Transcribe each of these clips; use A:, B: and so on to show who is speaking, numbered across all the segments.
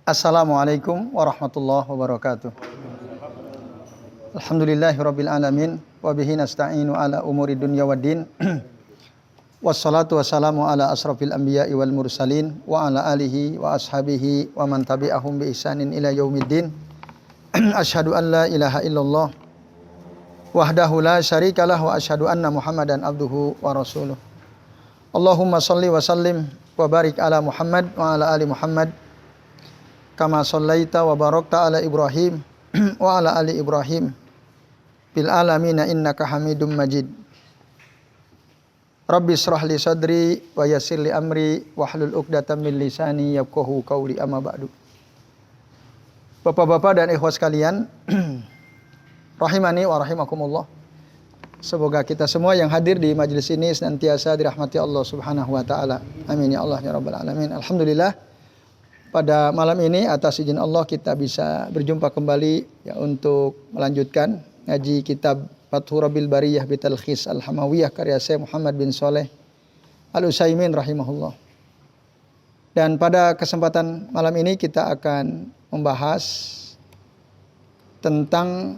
A: Assalamualaikum warahmatullahi wabarakatuh. Alhamdulillahirabbil alamin wa bihi nasta'inu ala umuri dunya waddin. Wassalatu wassalamu ala asrafil anbiya'i wal mursalin wa ala alihi wa ashabihi wa man tabi'ahum bi ihsanin ila yaumiddin. Asyhadu an la ilaha illallah wahdahu la syarikalah wa asyhadu anna Muhammadan abduhu wa rasuluh. Allahumma shalli wa sallim wa barik ala Muhammad wa ala ali Muhammad kama shallaita wa barakta ala Ibrahim wa ala ali Ibrahim bil alamin innaka Hamidum Majid. Rabbi shrah li sadri wa yassir li amri wahlul 'uqdatam min lisani yafqahu qawli, amma ba'du. Bapak-bapak dan ikhwas sekalian, rahimani wa rahimakumullah. Semoga kita semua yang hadir di majelis ini senantiasa dirahmati Allah Subhanahu wa taala. Amin ya Allah ya rabbal alamin. Alhamdulillah, pada malam ini atas izin Allah kita bisa berjumpa kembali ya untuk melanjutkan ngaji kitab Fathur Rabbil Bariyah bi Talkhis Al-Hamawiyah karya Syekh Muhammad bin Shalih Al-Utsaimin rahimahullah. Dan pada kesempatan malam ini kita akan membahas tentang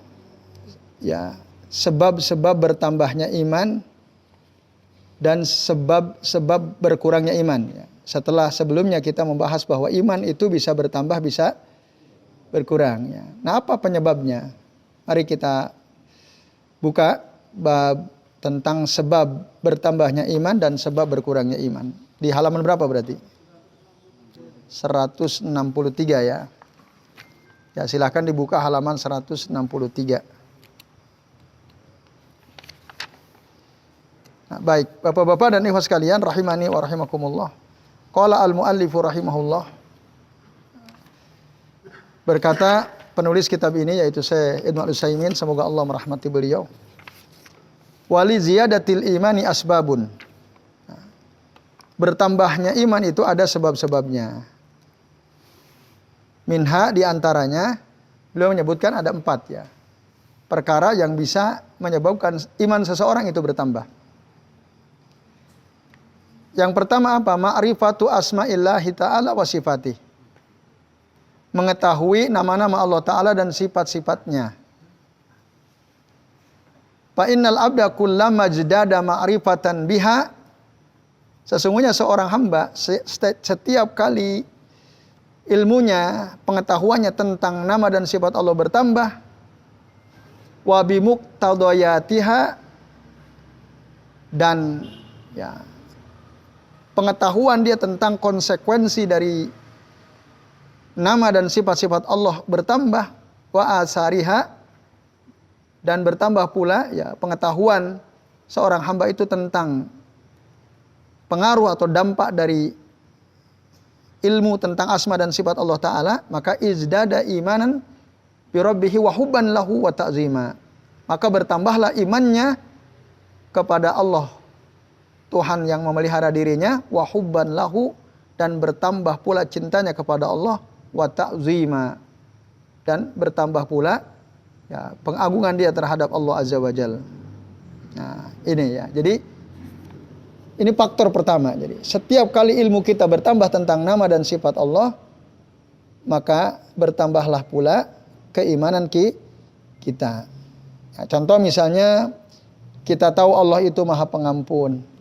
A: ya sebab-sebab bertambahnya iman dan sebab-sebab berkurangnya iman ya. Setelah sebelumnya kita membahas bahwa iman itu bisa bertambah, bisa berkurang. Ya. Nah, apa penyebabnya? Mari kita buka bab tentang sebab bertambahnya iman dan sebab berkurangnya iman. Di halaman berapa berarti? 163 ya. Ya, silakan dibuka halaman 163. Nah, baik, Bapak-bapak dan ikhwas sekalian rahimani wa rahimakumullah. Qala al-muallifu rahimahullah. Berkata penulis kitab ini yaitu Syekh Ibnu Utsaimin, semoga Allah merahmati beliau. Wali ziyadatil imani asbabun. Bertambahnya iman itu ada sebab-sebabnya. Minha diantaranya beliau menyebutkan ada 4 ya. Perkara yang bisa menyebabkan iman seseorang itu bertambah. Yang pertama apa? Ma'rifatu asma'illahi ta'ala wa sifatih. Mengetahui nama-nama Allah Ta'ala dan sifat-sifatnya. Fa innal abda kullama jaddada ma'rifatan biha. Sesungguhnya seorang hamba setiap kali ilmunya, pengetahuannya tentang nama dan sifat Allah bertambah, wa bimuqtadayatiha, dan ya pengetahuan dia tentang konsekuensi dari nama dan sifat-sifat Allah bertambah, wa asariha, dan bertambah pula ya pengetahuan seorang hamba itu tentang pengaruh atau dampak dari ilmu tentang asma dan sifat Allah Ta'ala, maka izdada imanan bi rabbihi wa hubban lahu wa ta'zima. Maka bertambahlah imannya kepada Allah Tuhan yang memelihara dirinya, wa hubban lahu, dan bertambah pula cintanya kepada Allah, wa ta'zima, dan bertambah pula ya pengagungan dia terhadap Allah Azza wa Jalla. Nah, ini ya. Jadi ini faktor pertama. Jadi setiap kali ilmu kita bertambah tentang nama dan sifat Allah, maka bertambahlah pula keimanan kita. Ya, contoh misalnya kita tahu Allah itu Maha Pengampun.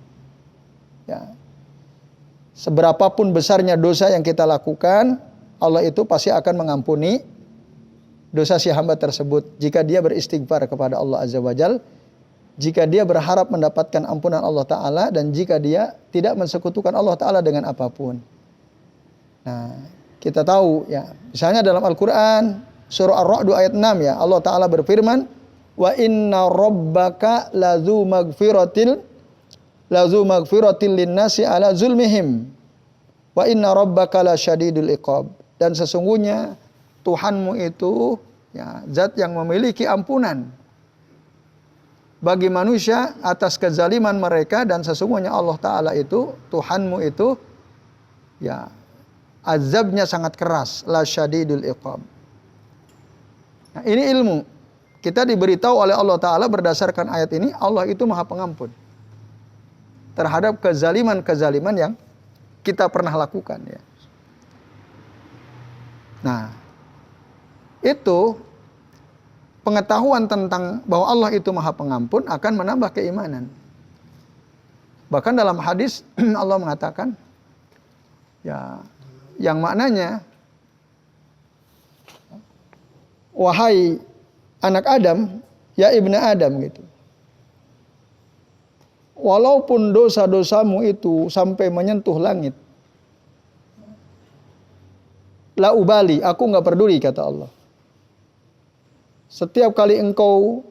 A: Ya. Seberapapun besarnya dosa yang kita lakukan, Allah itu pasti akan mengampuni dosa si hamba tersebut jika dia beristighfar kepada Allah Azza wa Jalla, jika dia berharap mendapatkan ampunan Allah Ta'ala, dan jika dia tidak mensekutukan Allah Ta'ala dengan apapun. Nah, kita tahu ya, misalnya dalam Al-Quran surah Ar-Ra'd ayat 6 ya, Allah Ta'ala berfirman, wa inna rabbaka lazu magfiratil linnasi ala zulmihim wa inna rabbaka lasyadidul iqab. Dan sesungguhnya Tuhanmu itu ya zat yang memiliki ampunan bagi manusia atas kezaliman mereka, dan sesungguhnya Allah Ta'ala itu, Tuhanmu itu ya azabnya sangat keras, lasyadidul iqab. Nah, ini ilmu kita diberitahu oleh Allah Ta'ala berdasarkan ayat ini, Allah itu Maha Pengampun terhadap kezaliman-kezaliman yang kita pernah lakukan ya. Nah, itu pengetahuan tentang bahwa Allah itu Maha Pengampun akan menambah keimanan. Bahkan dalam hadis Allah mengatakan, ya, yang maknanya, wahai anak Adam, ya ibnu Adam gitu. Walaupun dosa-dosamu itu sampai menyentuh langit, la ubali, aku nggak peduli, kata Allah. Setiap kali engkau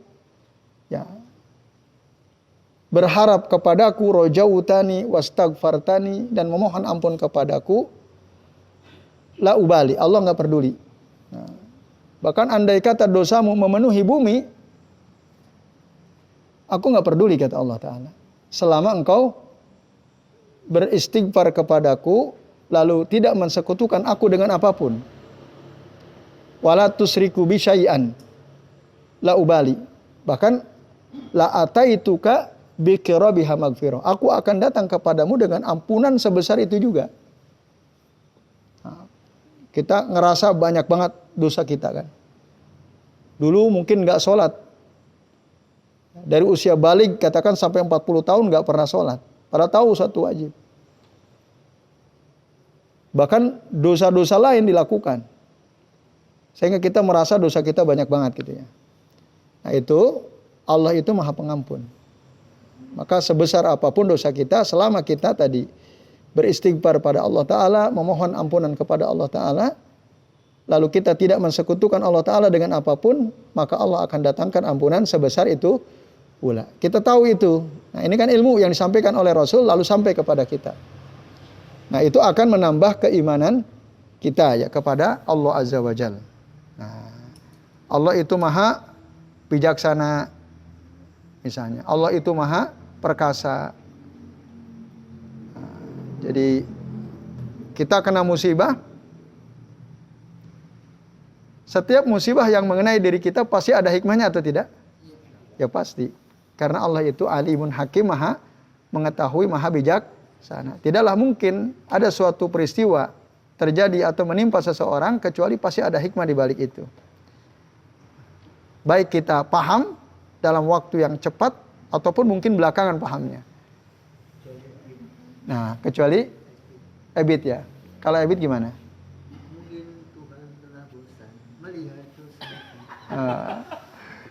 A: berharap kepadaku, rojautani wastagfartani, dan memohon ampun kepadaku, la ubali, Allah nggak peduli. Nah, bahkan andai kata dosamu memenuhi bumi, aku nggak peduli, kata Allah Ta'ala. Selama engkau beristighfar kepadaku, lalu tidak mensekutukan aku dengan apapun. Wala tusriku bi syai'an, la ubali. Bahkan la ataituka bi qirabiha magfirah. Aku akan datang kepadamu dengan ampunan sebesar itu juga. Nah, kita ngerasa banyak banget dosa kita kan. Dulu mungkin nggak sholat. Dari usia balik katakan sampai 40 tahun nggak pernah sholat. Padahal tahu satu wajib. Bahkan dosa-dosa lain dilakukan. Sehingga kita merasa dosa kita banyak banget gitu ya. Nah itu, Allah itu Maha Pengampun. Maka sebesar apapun dosa kita, selama kita tadi beristighfar pada Allah Ta'ala, memohon ampunan kepada Allah Ta'ala, lalu kita tidak mensekutukan Allah Ta'ala dengan apapun, maka Allah akan datangkan ampunan sebesar itu pula. Kita tahu itu. Nah ini kan ilmu yang disampaikan oleh Rasul, lalu sampai kepada kita. Nah itu akan menambah keimanan kita ya kepada Allah Azza wa Jalla. Nah, Allah itu Maha bijaksana, misalnya. Allah itu Maha perkasa. Nah, jadi kita kena musibah. Setiap musibah yang mengenai diri kita pasti ada hikmahnya atau tidak? Ya pasti. Karena Allah itu alimun hakim, Maha mengetahui, Maha bijaksana. Tidaklah mungkin ada suatu peristiwa terjadi atau menimpa seseorang kecuali pasti ada hikmah di balik itu. Baik kita paham dalam waktu yang cepat ataupun mungkin belakangan pahamnya. Nah, kecuali Ebit ya. Kalau Ebit gimana?
B: Mungkin Tuhan telah bosan melihat dosa.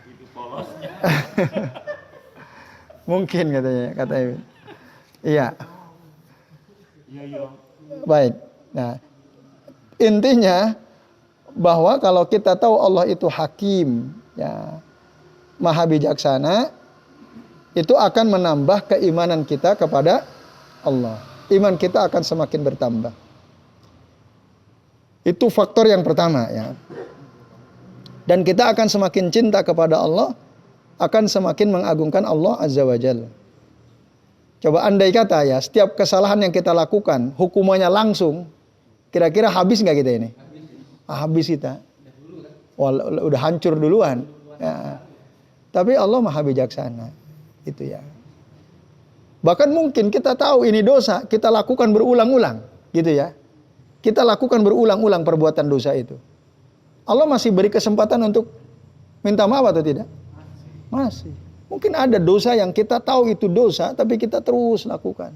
C: Itu polosnya.
A: Mungkin katanya, kata Ebit. Iya.
C: Iya.
A: Baik. Nah, intinya bahwa kalau kita tahu Allah itu hakim, ya, Maha bijaksana, itu akan menambah keimanan kita kepada Allah. Iman kita akan semakin bertambah. Itu faktor yang pertama ya. Dan kita akan semakin cinta kepada Allah, akan semakin mengagungkan Allah Azza wa Jalla. Coba andai kata ya, setiap kesalahan yang kita lakukan, hukumannya langsung, kira-kira habis nggak kita ini? Habis kita. Udah hancur duluan. Ya. Tapi Allah Maha bijaksana. Itu ya. Bahkan mungkin kita tahu ini dosa, kita lakukan berulang-ulang. Gitu ya. Kita lakukan berulang-ulang perbuatan dosa itu. Allah masih beri kesempatan untuk minta maaf atau tidak? Masih. Mungkin ada dosa yang kita tahu itu dosa, tapi kita terus lakukan.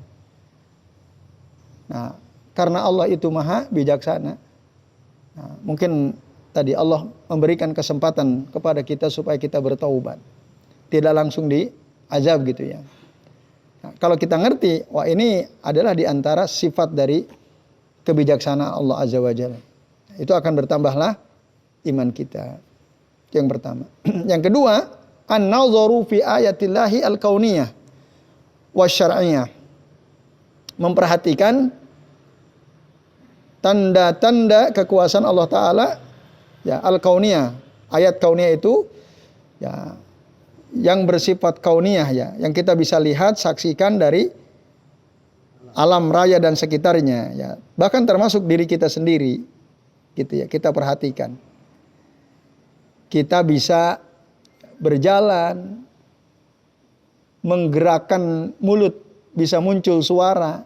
A: Nah, karena Allah itu Maha bijaksana. Nah, mungkin tadi Allah memberikan kesempatan kepada kita supaya kita bertaubat. Tidak langsung diazab gitu ya. Nah, kalau kita ngerti, wah ini adalah diantara sifat dari kebijaksanaan Allah Azza wa Jalla. Itu akan bertambahlah iman kita. Itu yang pertama. Yang kedua, an-nazaru fi ayatillahi al-kauniyah wasyar'iyah. Memperhatikan tanda-tanda kekuasaan Allah Ta'ala, ya, al-kauniyah. Ayat kauniyah itu ya, yang bersifat kauniyah ya, yang kita bisa lihat, saksikan dari alam raya dan sekitarnya ya. Bahkan termasuk diri kita sendiri gitu ya, kita perhatikan. Kita bisa berjalan, menggerakkan mulut, bisa muncul suara.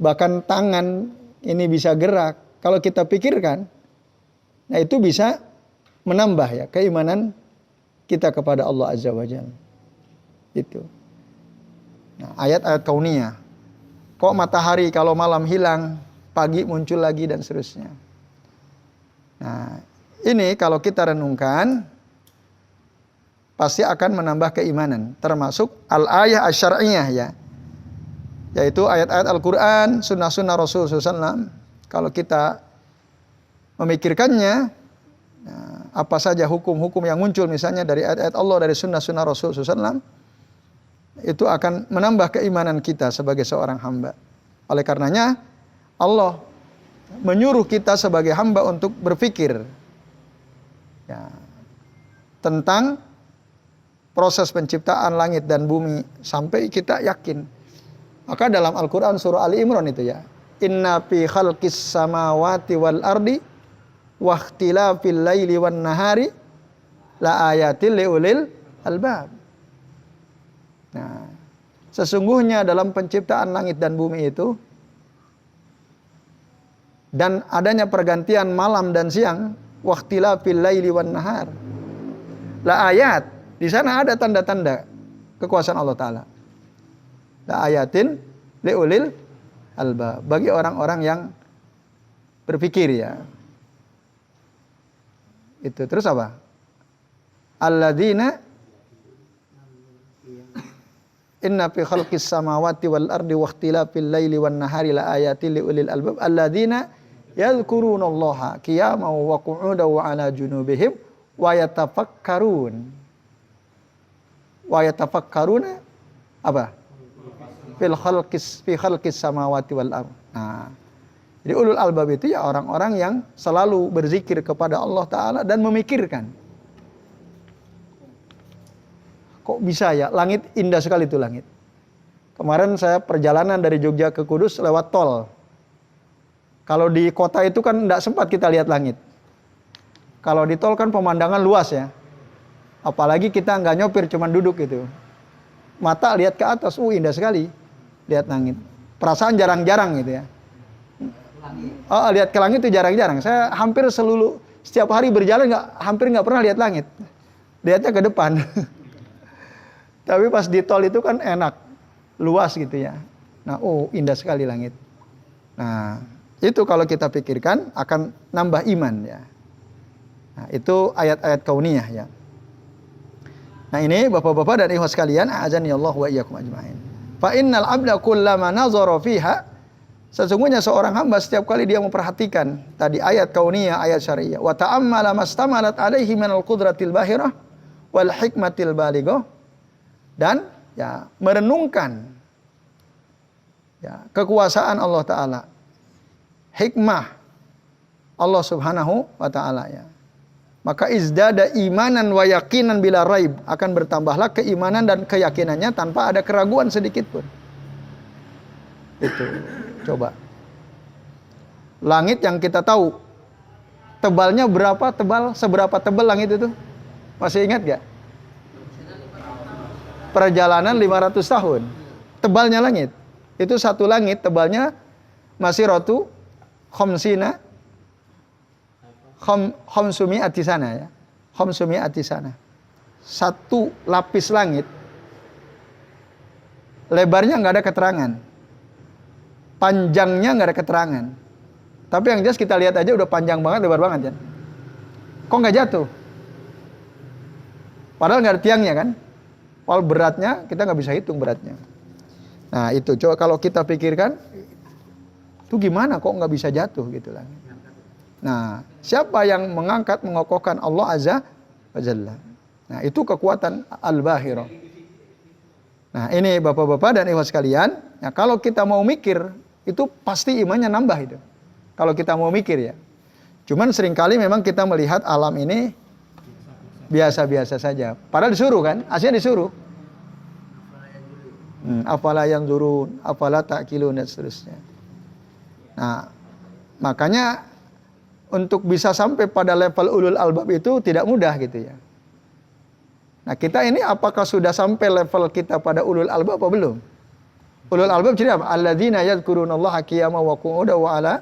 A: Bahkan tangan ini bisa gerak. kalau kita pikirkan, nah itu bisa menambah ya keimanan kita kepada Allah Azza wa Jalla. Itu. Nah, ayat-ayat kauniyah. Kok matahari kalau malam hilang, pagi muncul lagi dan seterusnya. Nah, ini kalau kita renungkan pasti akan menambah keimanan, termasuk al-ayah asy-syar'iyyah ya. Yaitu ayat-ayat Al-Qur'an, sunnah-sunnah Rasul SAW. Kalau kita memikirkannya, nah, apa saja hukum-hukum yang muncul misalnya dari ayat-ayat Allah, dari sunnah-sunnah Rasul SAW, itu akan menambah keimanan kita sebagai seorang hamba. Oleh karenanya Allah menyuruh kita sebagai hamba untuk berpikir ya, tentang proses penciptaan langit dan bumi sampai kita yakin. Maka dalam Al-Quran surah Ali Imran itu ya, inna fi khalqis samawati wal ardi wa ikhtilafil laili wan nahari la ayatil liulil albab. Nah, sesungguhnya dalam penciptaan langit dan bumi itu dan adanya pergantian malam dan siang, waqtilafil laili wan nahar, la ayat, di sana ada tanda-tanda kekuasaan Allah Ta'ala. La ayatin liulil albab, bagi orang-orang yang berpikir ya. Itu terus apa? Alladzina inna fi khalqis samawati wal ardi wa ikhtilafil laili wan nahari la ayatin liulil albab alladzina yadhkurunallaha qiyaman wa qu'udan wa 'ala junubihim wa yatafakkaruna apa? Fi khalqis samawati wal ard. Nah, jadi ulul albab itu ya orang-orang yang selalu berzikir kepada Allah Ta'ala dan memikirkan. Kok bisa ya, langit indah sekali itu langit. Kemarin saya perjalanan dari Jogja ke Kudus lewat tol. Kalau di kota itu kan tidak sempat kita lihat langit. Kalau di tol kan pemandangan luas ya. Apalagi kita nggak nyopir, cuma duduk gitu. Mata lihat ke atas, indah sekali. Lihat langit. Perasaan jarang-jarang gitu ya. Oh, lihat ke langit itu jarang-jarang. Saya hampir setiap hari berjalan hampir nggak pernah lihat langit. Lihatnya ke depan. Tapi pas di tol itu kan enak, luas gitu ya. Nah, indah sekali langit. Nah, itu kalau kita pikirkan akan nambah iman ya. Nah, itu ayat-ayat kauniyah ya. Nah, ini Bapak-bapak dan ikhwas sekalian, a'azani Allah wa iyyakum ajmain. Fa innal 'abda kullama nazara fiha, sesungguhnya seorang hamba setiap kali dia memperhatikan tadi ayat kauniyah, ayat syariah, wa ta'ammala mastamalat alaihi minal qudratil bahirah wal hikmatil balighah, dan ya merenungkan ya kekuasaan Allah Ta'ala, hikmah Allah Subhanahu wa Ta'ala ya. Maka izdada imanan wa yaqinan bila raib, akan bertambahlah keimanan dan keyakinannya tanpa ada keraguan sedikit pun. Itu coba. Langit yang kita tahu tebalnya berapa tebal, seberapa tebal langit itu? Masih ingat gak? Perjalanan 500 tahun. Tebalnya langit. Itu satu langit tebalnya masiratu khamsina khamsumi'ati sana ya. Khamsumi'ati sana. Satu lapis langit lebarnya nggak ada keterangan. Panjangnya nggak ada keterangan. Tapi yang jelas kita lihat aja udah panjang banget, lebar banget kan. Kok nggak jatuh? Padahal nggak ada tiangnya kan. Wal beratnya kita nggak bisa hitung beratnya. Nah itu coba kalau kita pikirkan, itu gimana kok nggak bisa jatuh gitu lah. Nah siapa yang mengangkat mengokohkan Allah Azza wa Jalla. Nah itu kekuatan al-bahirah. Nah ini bapak-bapak dan ikhwas sekalian, ya, kalau kita mau mikir itu pasti imannya nambah itu. Kalau kita mau mikir ya. Cuman seringkali memang kita melihat alam ini biasa-biasa saja. Padahal disuruh kan, aslinya disuruh. Afala yanzurun, afala ta'qilun dan seterusnya. Nah, makanya untuk bisa sampai pada level ulul albab itu tidak mudah gitu ya. Nah, kita ini apakah sudah sampai level kita pada ulul albab apa belum? Ulul albab jadi apa? Alladzina yadhkurunallaha qiyaman wa qu'udan wa 'ala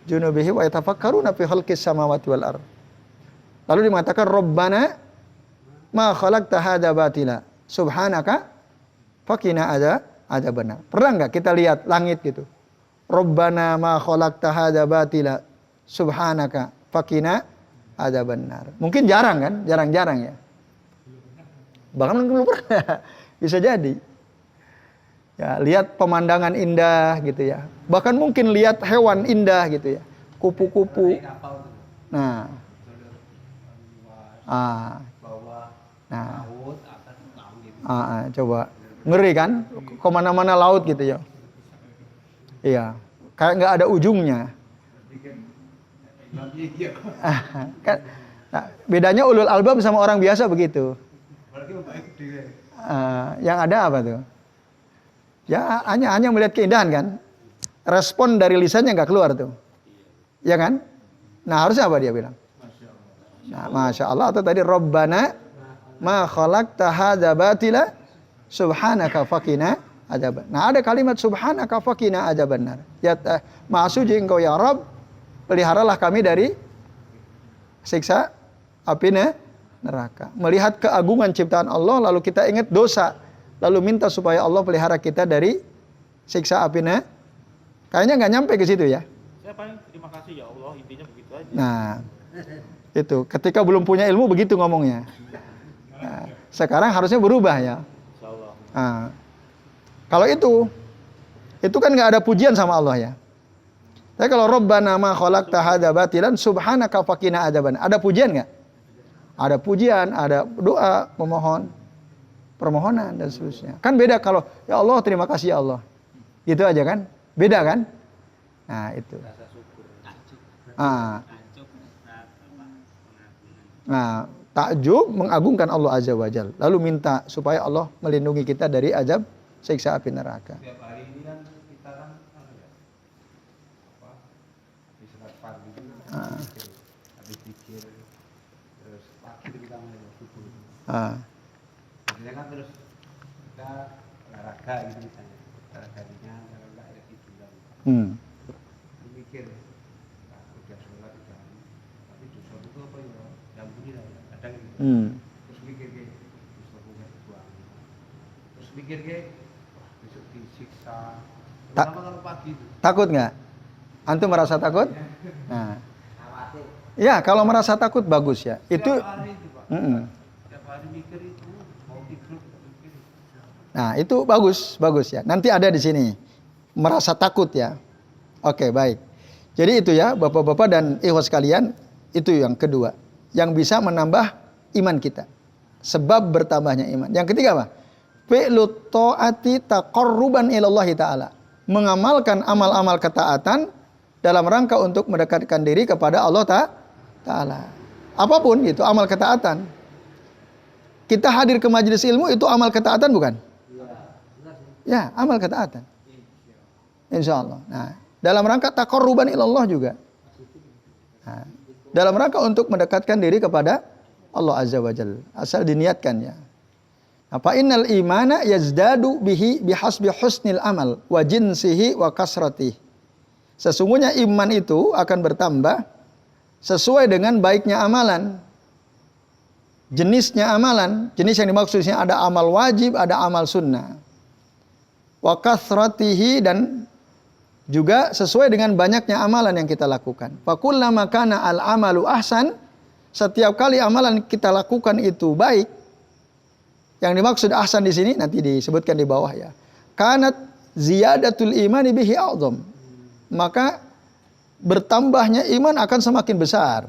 A: junubihi wa yatafakkaruna fi khalqis samawati wal ardh. Lalu dimengatakan Rabbana ma khalaqta hadza batila subhanaka faqina adzabannar. Pernah enggak kita lihat langit gitu? Rabbana ma khalaqta hadza batila subhanaka faqina adzabannar. Mungkin jarang kan? Jarang-jarang ya. Bahkan belum pernah. Bisa jadi. Ya, lihat pemandangan indah gitu ya. Bahkan mungkin lihat hewan indah gitu ya. Kupu-kupu. Nah. Nah. Coba. Ngeri kan? Kemana-mana laut gitu ya. Iya. Kayak nggak ada ujungnya. Kan, nah, bedanya ulul albab sama orang biasa begitu. Yang ada apa tuh? Ya hanya melihat keindahan kan. Respon dari lisannya nggak keluar tuh. Ya kan? Nah harusnya apa dia bilang? Nah, Masya Allah. Atau tadi Rabbana ma khalaqta hadza batila subhanaka faqina adzaban. Nah ada kalimat subhanaka faqina adzabannar. Ya Maha suci engkau ya Rabb, peliharalah kami dari siksa api neraka. Melihat keagungan ciptaan Allah lalu kita ingat dosa, lalu minta supaya Allah pelihara kita dari siksa api neraka. Kayaknya nggak nyampe ke situ ya.
C: Saya paling terima kasih ya Allah, intinya begitu aja.
A: Nah, itu ketika belum punya ilmu begitu ngomongnya. Nah, sekarang harusnya berubah ya.
C: Insyaallah.
A: Nah, kalau itu kan nggak ada pujian sama Allah ya. Tapi kalau Rabbana ma khalaqta hadza batilan subhanaka faqina adzaban. Ada pujian nggak? Ada pujian, ada doa, permohonan dan seterusnya. Kan beda kalau ya Allah terima kasih ya Allah. Gitu aja kan? Beda kan? Nah, itu. Nah, takjub mengagungkan Allah Azza wa Jalla. Lalu minta supaya Allah melindungi kita dari azab siksa api neraka.
D: Setiap hari ini kan kita kan di sholat pagi itu habis zikir terus pagi kita mulai subuh. Biasanya kan terus kita olahraga gitu misalnya. Olahraganya kalau enggak ada tiduran. Mikir udah sholat udah tapi dosa itu apa ya? Yang bunyi lah kadang gitu. Terus mikir ke dosa bukan buang. Terus mikir ke besok disiksa. Kenapa kalau pagi itu?
A: Takut nggak? Antum merasa takut? Nah, ya kalau merasa takut bagus ya. Itu.
D: Hari itu, Pak. Setiap hari mikir itu mau tidur mikir.
A: Nah itu bagus ya. Nanti ada di sini merasa takut ya. Oke baik. Jadi itu ya bapak-bapak dan ikhwas sekalian, itu yang kedua yang bisa menambah iman kita. Sebab bertambahnya iman. Yang ketiga apa? Fi'lut ta'ati taqarruban ilallahi ta'ala. Mengamalkan amal-amal ketaatan dalam rangka untuk mendekatkan diri kepada Allah Ta'ala. Apapun itu amal ketaatan. Kita hadir ke majelis ilmu itu amal ketaatan bukan? Ya, amal ketaatan. Insya Allah. Nah, dalam rangka taqarruban ilallah juga. Nah, dalam rangka untuk mendekatkan diri kepada Allah Azza wa Jalla. Asal diniatkan ya. Apa innal imana yazdadu bihi bihasbi husnil amal wa jinsihi wa kasratih. Sesungguhnya iman itu akan bertambah sesuai dengan baiknya amalan. Jenisnya amalan, jenis yang dimaksudnya ada amal wajib, ada amal sunnah. Wa kasratihi dan juga sesuai dengan banyaknya amalan yang kita lakukan. Fa kullama kana al amalu ahsan, setiap kali amalan kita lakukan itu baik. Yang dimaksud ahsan di sini nanti disebutkan di bawah ya. Kanat ziyadatul imani bihi a'zam. Maka bertambahnya iman akan semakin besar.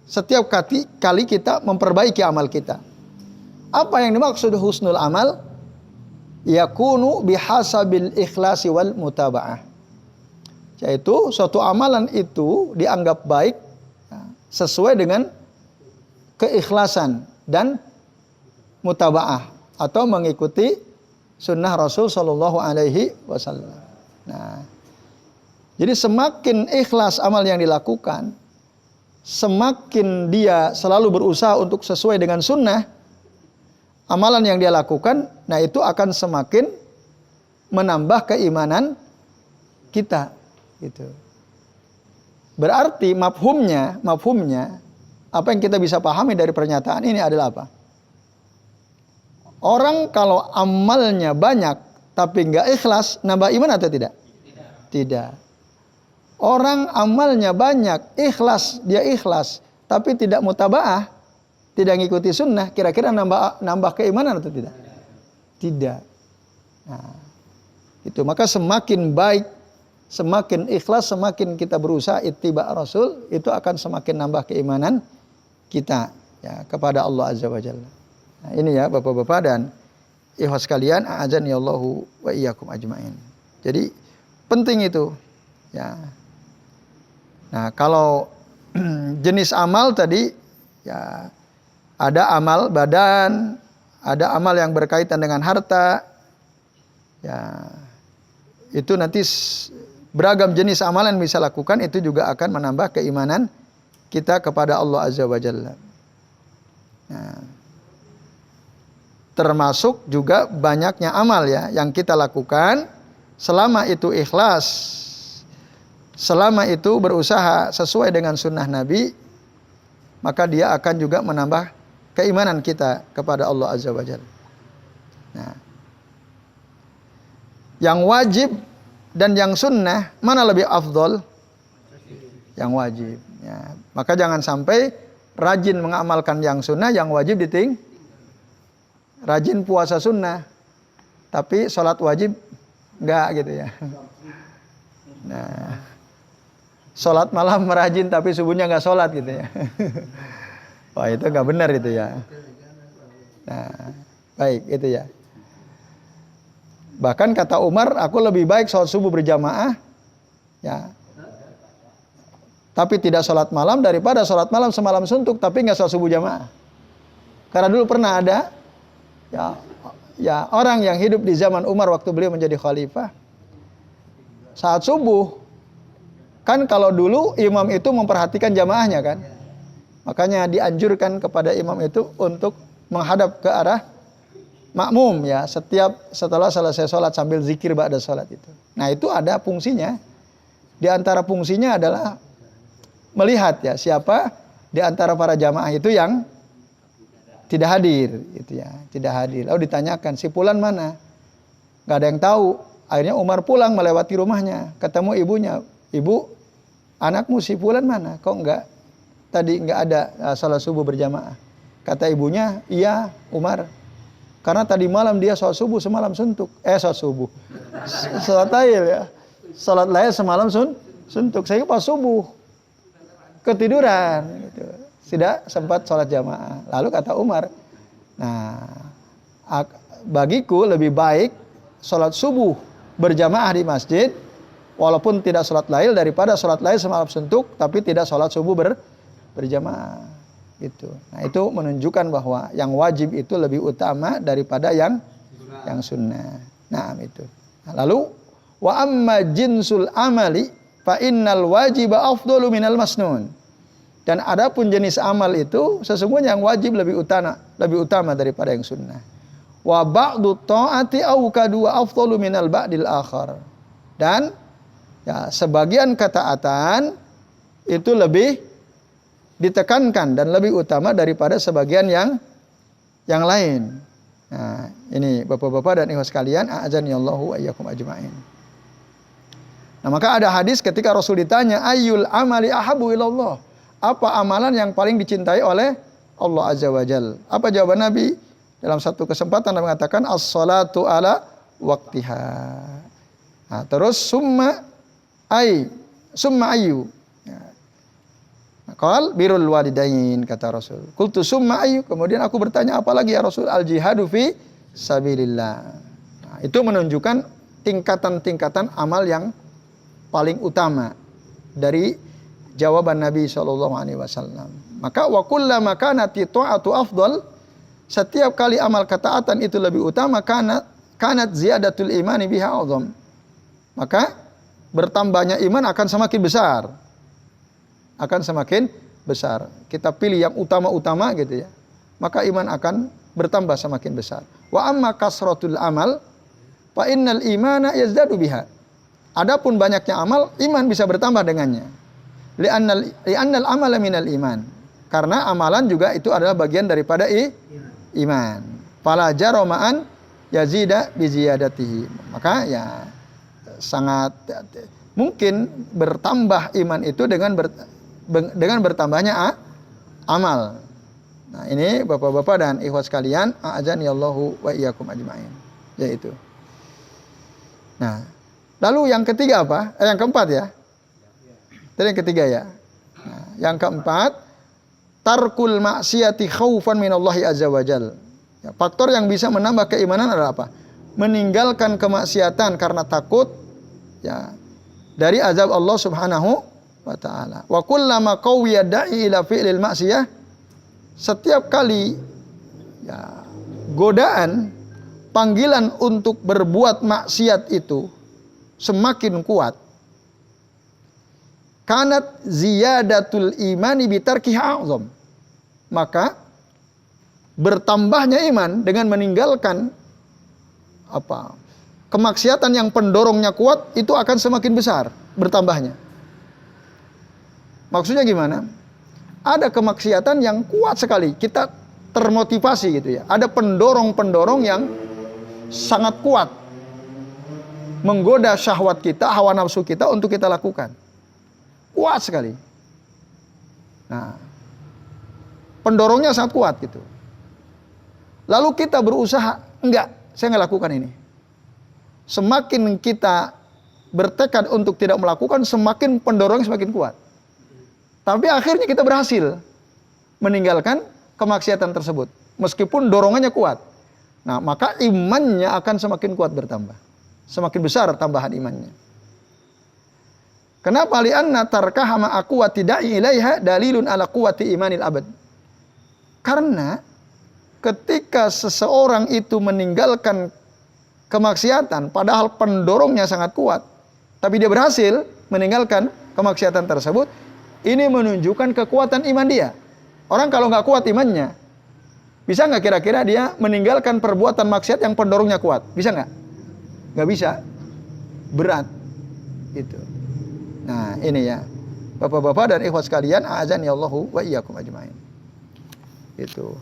A: Setiap kali kita memperbaiki amal kita. Apa yang dimaksud husnul amal? Yakunu bihasabil ikhlasi wal mutaba'ah. Yaitu suatu amalan itu dianggap baik sesuai dengan keikhlasan dan mutaba'ah atau mengikuti sunnah Rasul Shallallahu Alaihi Wasallam. Nah, jadi semakin ikhlas amal yang dilakukan, semakin dia selalu berusaha untuk sesuai dengan sunnah amalan yang dia lakukan, nah itu akan semakin menambah keimanan kita, gitu. Berarti mafhumnya apa yang kita bisa pahami dari pernyataan ini adalah apa? Orang kalau amalnya banyak tapi nggak ikhlas, nambah iman atau tidak? Tidak. Orang amalnya banyak, dia ikhlas, tapi tidak mutabaah, tidak ngikuti sunnah, kira-kira nambah keimanan atau tidak? Tidak. Nah, itu maka semakin baik, semakin ikhlas, semakin kita berusaha ittiba Rasul, itu akan semakin nambah keimanan kita ya kepada Allah Azza wa Jalla. Nah, ini ya Bapak-bapak dan ikhwas sekalian, a'adzani Allahu wa iyyakum ajmain. Jadi penting itu ya. Nah, kalau jenis amal tadi ya ada amal badan, ada amal yang berkaitan dengan harta. Ya. Itu nanti beragam jenis amalan yang bisa lakukan, itu juga akan menambah keimanan kita kepada Allah Azza wa Jalla. Nah, termasuk juga banyaknya amal ya yang kita lakukan, selama itu ikhlas, selama itu berusaha sesuai dengan sunnah Nabi, maka dia akan juga menambah keimanan kita kepada Allah Azza wa Jalla. Nah, yang wajib dan yang sunnah, mana lebih afdol? Yang wajib. Ya. Maka jangan sampai rajin mengamalkan yang sunnah, yang wajib rajin puasa sunnah, tapi sholat wajib enggak gitu ya. Nah, sholat malam merajin tapi subuhnya enggak sholat gitu ya. Wah, itu enggak benar itu ya. Nah, baik itu ya. Bahkan kata Umar, aku lebih baik sholat subuh berjamaah, ya, tapi tidak sholat malam daripada sholat malam semalam suntuk tapi nggak sholat subuh jamaah. Karena dulu pernah ada, ya orang yang hidup di zaman Umar waktu beliau menjadi khalifah, saat subuh, kan kalau dulu imam itu memperhatikan jamaahnya kan, makanya dianjurkan kepada imam itu untuk menghadap ke arah makmum ya setelah selesai sholat sambil zikir ba'da sholat itu. Nah itu ada fungsinya. Di antara fungsinya adalah melihat ya siapa di antara para jamaah itu yang tidak hadir gitu ya, tidak hadir. Lalu ditanyakan si fulan mana? Gak ada yang tahu. Akhirnya Umar pulang melewati rumahnya, ketemu ibunya. Ibu, anakmu si fulan mana? Kok tadi enggak ada sholat subuh berjamaah? Kata ibunya, iya Umar. Karena tadi malam dia sholat subuh semalam suntuk. Sholat subuh. Sholat lail ya. Sholat lail semalam suntuk. Saya pas subuh ketiduran gitu. Tidak sempat sholat jamaah. Lalu kata Umar, nah bagiku lebih baik sholat subuh berjamaah di masjid walaupun tidak sholat lail daripada sholat lail semalam suntuk tapi tidak sholat subuh berjamaah. Gitu. Nah itu menunjukkan bahwa yang wajib itu lebih utama daripada yang sunnah. Nah itu. Nah, lalu wa amma jinsul amali fa innal wajiba afdalu minal masnun. Dan adapun jenis amal itu sesungguhnya yang wajib lebih utama daripada yang sunnah. Wa ba'du ta'ati aw kadu afdalu minal ba'dil akhar. Dan ya sebagian ketaatan itu lebih ditekankan dan lebih utama daripada sebagian yang lain. Nah, ini Bapak-bapak dan ikhwas sekalian, a'adzani Allahu wa iyyakum ajmain. Nah, maka ada hadis ketika Rasul ditanya, ayyul amali ahabu ilallah? Apa amalan yang paling dicintai oleh Allah Azza wa Jalla? Apa jawaban Nabi? Dalam satu kesempatan Nabi mengatakan as-salatu ala waqtiha. Nah, terus summa ayyu. Qal birrul walidain, kata Rasul. Qultu summa ayyu, kemudian aku bertanya apa lagi ya Rasul? Al jihadu fi sabilillah. Nah, itu menunjukkan tingkatan-tingkatan amal yang paling utama dari jawaban Nabi SAW. Maka wa kullama kanati ta'atu afdal, setiap kali amal ketaatan itu lebih utama, kanat ziyadatul imani biha azam. Maka bertambahnya iman akan semakin besar. Kita pilih yang utama-utama gitu ya. Maka iman akan bertambah semakin besar. Wa amma kasratul amal fa innal imana yazdadu biha. Adapun banyaknya amal, iman bisa bertambah dengannya. Li'annal amala minal iman. Karena amalan juga itu adalah bagian daripada iman. Fala jaroma'an yazida biziyadatihi. Maka ya sangat mungkin bertambah iman itu dengan bertambahnya amal. Nah, ini Bapak-bapak dan ikhwas sekalian, a'adzanillahu wa iyyakum ajmain. Yaitu. Nah, lalu yang ketiga apa? Yang keempat ya. Tadi yang ketiga ya. Nah, yang keempat, tarkul maksiati khaufan minallahi azza wajal. Ya, faktor yang bisa menambah keimanan adalah apa? Meninggalkan kemaksiatan karena takut ya dari azab Allah Subhanahu wa taala. Wa kullama qawiya da'i ila fi'lil maksiyah, setiap kali ya godaan panggilan untuk berbuat maksiat itu semakin kuat, kanat ziyadatul imani bitarkiha a'zam, maka bertambahnya iman dengan meninggalkan kemaksiatan yang pendorongnya kuat itu akan semakin besar bertambahnya. Maksudnya gimana? Ada kemaksiatan yang kuat sekali, kita termotivasi gitu ya. Ada pendorong-pendorong yang sangat kuat menggoda syahwat kita, hawa nafsu kita untuk kita lakukan. Kuat sekali. Nah, pendorongnya sangat kuat gitu. Lalu kita berusaha, enggak, saya nggak lakukan ini. Semakin kita bertekad untuk tidak melakukan, semakin pendorongnya semakin kuat. Tapi akhirnya kita berhasil meninggalkan kemaksiatan tersebut. Meskipun dorongannya kuat. Nah, maka imannya akan semakin kuat bertambah. Semakin besar tambahan imannya. Kenapa? Li'anna tarkaha ma'a quwwati da'i ilaiha dalilun ala quwwati imanil abad. Karena ketika seseorang itu meninggalkan kemaksiatan, padahal pendorongnya sangat kuat, tapi dia berhasil meninggalkan kemaksiatan tersebut, ini menunjukkan kekuatan iman dia. Orang kalau nggak kuat imannya, bisa nggak kira-kira dia meninggalkan perbuatan maksiat yang pendorongnya kuat? Bisa nggak? Nggak bisa. Berat. Gitu. Nah, ini ya. Bapak-bapak dan ikhwas sekalian, a'adzanillahu wa iyyakum ajmain. Itu.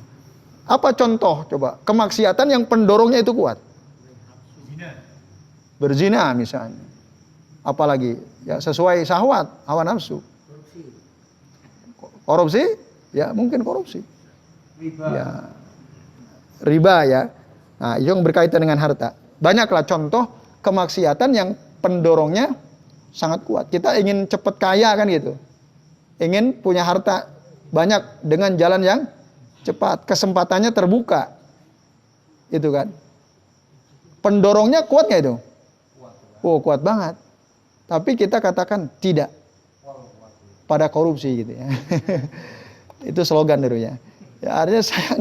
A: Apa contoh coba? Kemaksiatan yang pendorongnya itu kuat. Berzina misalnya. Apalagi ya sesuai syahwat, hawa nafsu. Korupsi? Ya mungkin korupsi. Riba. Ya. Riba ya. Nah, itu yang berkaitan dengan harta. Banyaklah contoh kemaksiatan yang pendorongnya sangat kuat. Kita ingin cepat kaya kan gitu. Ingin punya harta banyak dengan jalan yang cepat. Kesempatannya terbuka. Itu kan. Pendorongnya kuat nggak itu? Oh, kuat banget. Tapi kita katakan tidak pada korupsi gitu ya. Itu slogan dulu ya. Ya artinya saya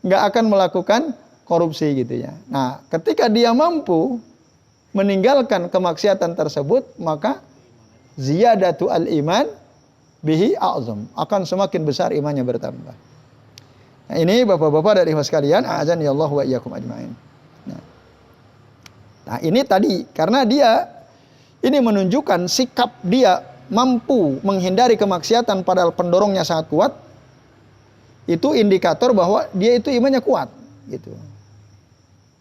A: nggak akan melakukan korupsi gitu ya. Nah, ketika dia mampu meninggalkan kemaksiatan tersebut, maka ziyadatu al-iman bihi a'zam, akan semakin besar imannya bertambah. Nah, ini Bapak-bapak dan ibu sekalian, a'adzanillahu wa iyyakum ajmain. Nah, ini tadi karena dia ini menunjukkan sikap dia mampu menghindari kemaksiatan padahal pendorongnya sangat kuat. Itu indikator bahwa dia itu imannya kuat gitu.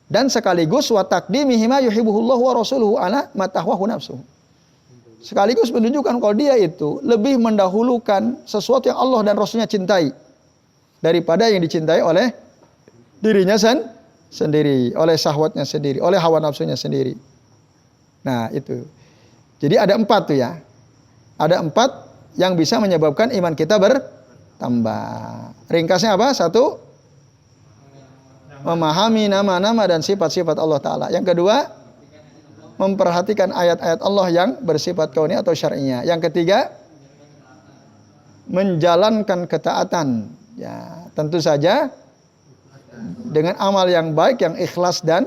A: Dan sekaligus wa taqdimihi ma yuhibbuhullahu wa rasuluhu ala ma tahwahu nafsuhu. Sekaligus menunjukkan kalau dia itu lebih mendahulukan sesuatu yang Allah dan Rasulnya cintai daripada yang dicintai oleh dirinya sendiri, oleh syahwatnya sendiri, oleh hawa nafsunya sendiri. Nah, itu. Jadi ada 4 tuh ya. Ada 4 yang bisa menyebabkan iman kita bertambah. Ringkasnya apa? 1, memahami nama-nama dan sifat-sifat Allah Ta'ala. Yang kedua, memperhatikan ayat-ayat Allah yang bersifat kauni atau syar'iyah. Yang ketiga, menjalankan ketaatan. Ya, tentu saja dengan amal yang baik, yang ikhlas dan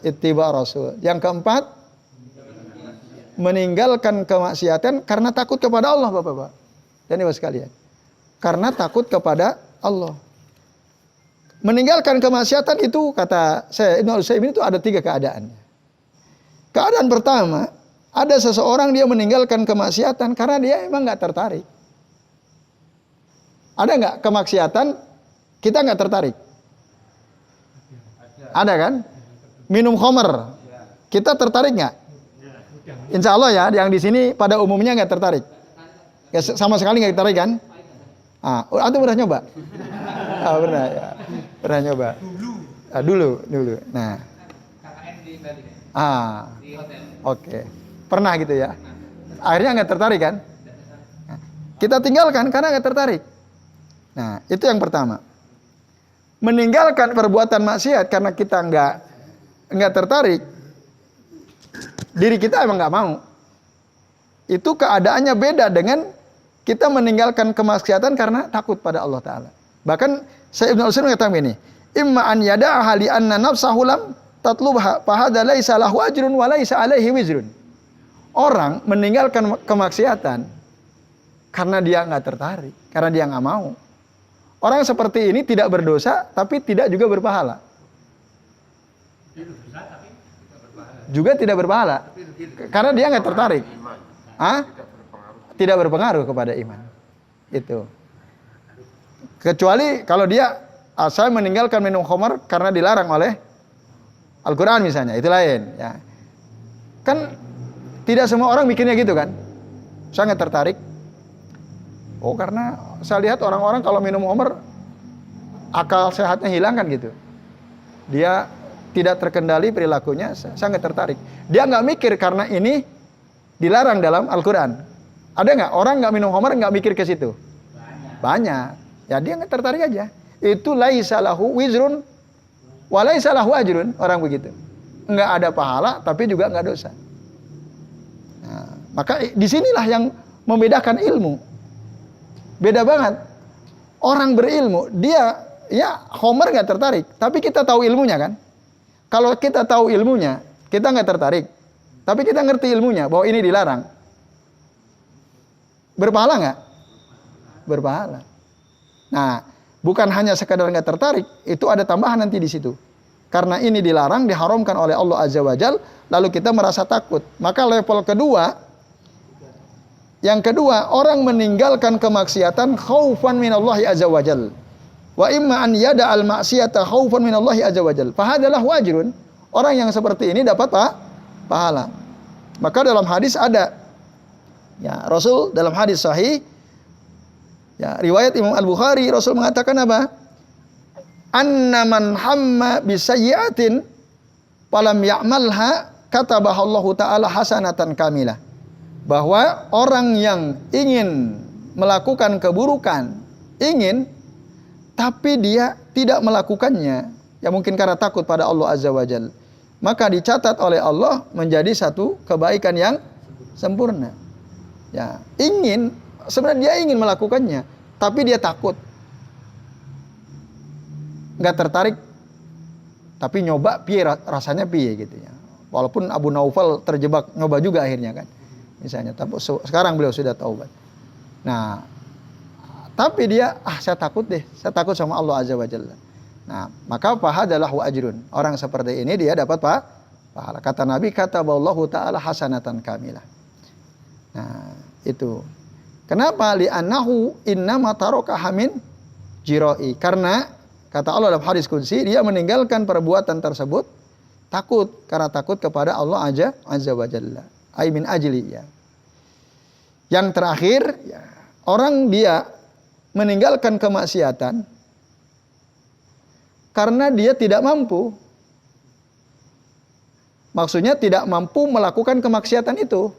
A: ittiba Rasul. Yang keempat, meninggalkan kemaksiatan karena takut kepada Allah, Bapak-bapak dan Ibu sekalian. Karena takut kepada Allah. Meninggalkan kemaksiatan itu kata saya Ibnu Utsaimin itu ada 3 keadaan. Keadaan pertama, ada seseorang dia meninggalkan kemaksiatan karena dia emang nggak tertarik. Ada nggak kemaksiatan kita nggak tertarik? Ada kan? Minum khamr, kita tertarik nggak? Insya Allah ya, yang di sini pada umumnya nggak tertarik. Ya, sama sekali nggak tertarik kan? Atau pernah nyoba? Pernah ya. Pernah nyoba. Dulu. Nah. Oke. Pernah gitu ya. Akhirnya nggak tertarik kan? Nah, kita tinggalkan karena nggak tertarik. Nah, itu yang pertama. Meninggalkan perbuatan maksiat karena kita nggak tertarik. Diri kita emang nggak mau. Itu keadaannya beda dengan kita meninggalkan kemaksiatan karena takut pada Allah Ta'ala. Bahkan Syekh Ibnu Utsaimin mengatakan ini, imma an yada'aha li anna nafsahu lam tatlubha fa hadza laisa lahu ajrun wa laisa alaihi wizrun. Orang meninggalkan kemaksiatan karena dia nggak tertarik, karena dia nggak mau. Orang seperti ini tidak berdosa tapi tidak juga berpahala. Juga tidak berpahala karena dia nggak tertarik. Tidak berpengaruh kepada iman. Itu. Kecuali kalau dia saya meninggalkan minum khamar karena dilarang oleh Al-Quran misalnya, itu lain. Ya. Kan tidak semua orang mikirnya gitu kan. Saya nggak tertarik. Oh karena saya lihat orang-orang kalau minum khamar akal sehatnya hilang kan gitu. Dia tidak terkendali perilakunya, saya nggak tertarik. Dia nggak mikir karena ini dilarang dalam Al-Quran. Ada nggak orang nggak minum khamar nggak mikir ke situ? Banyak. Ya dia nggak tertarik aja. Itu laisa lahu wizrun wa laisa lahu ajrun, orang begitu. Nggak ada pahala tapi juga nggak dosa. Nah, maka disinilah yang membedakan ilmu. Beda banget. Orang berilmu dia ya khamar nggak tertarik, tapi kita tahu ilmunya kan? Kalau kita tahu ilmunya, kita nggak tertarik. Tapi kita ngerti ilmunya, bahwa ini dilarang. Berpahala nggak? Berpahala. Nah, bukan hanya sekadar nggak tertarik, itu ada tambahan nanti di situ. Karena ini dilarang, diharamkan oleh Allah Azza wa Jal, lalu kita merasa takut. Maka level kedua, yang kedua, orang meninggalkan kemaksiatan khaufan minallahi Azza wa Jal. Wa imma an yada al maksiyata khaufan minallahi azza wajal. Fahadalah wajrun. Orang yang seperti ini dapat pahala. Maka dalam hadis ada ya Rasul dalam hadis sahih ya riwayat Imam Al-Bukhari, Rasul mengatakan apa? Anna man hamma bisayyi'atin falam ya'malha katabahallahu ta'ala hasanatan kamilah. Bahwa orang yang ingin melakukan keburukan, tapi dia tidak melakukannya, ya mungkin karena takut pada Allah Azza wa Jalla, maka dicatat oleh Allah menjadi satu kebaikan yang sempurna. Ya, sebenarnya dia ingin melakukannya, tapi dia takut, nggak tertarik, tapi nyoba piye rasanya piye gitu ya. Walaupun Abu Naufal terjebak nyoba juga akhirnya kan, misalnya. Tapi sekarang beliau sudah taubat. Nah, tapi dia, saya takut deh. Saya takut sama Allah Azza wa Jalla. Nah, maka fahadalah wa ajrun. Orang seperti ini dia dapat pahala. Kata Nabi, kataballahu ta'ala hasanatan kamilah. Nah, itu. Kenapa? Li'annahu innama tarakaha min jira'i. Karena, kata Allah dalam hadis qudsi, dia meninggalkan perbuatan tersebut takut. Karena takut kepada Allah Azza wa Jalla. Ay min ajli ya. Yang terakhir, ya, orang dia meninggalkan kemaksiatan karena dia tidak mampu. Maksudnya tidak mampu melakukan kemaksiatan itu.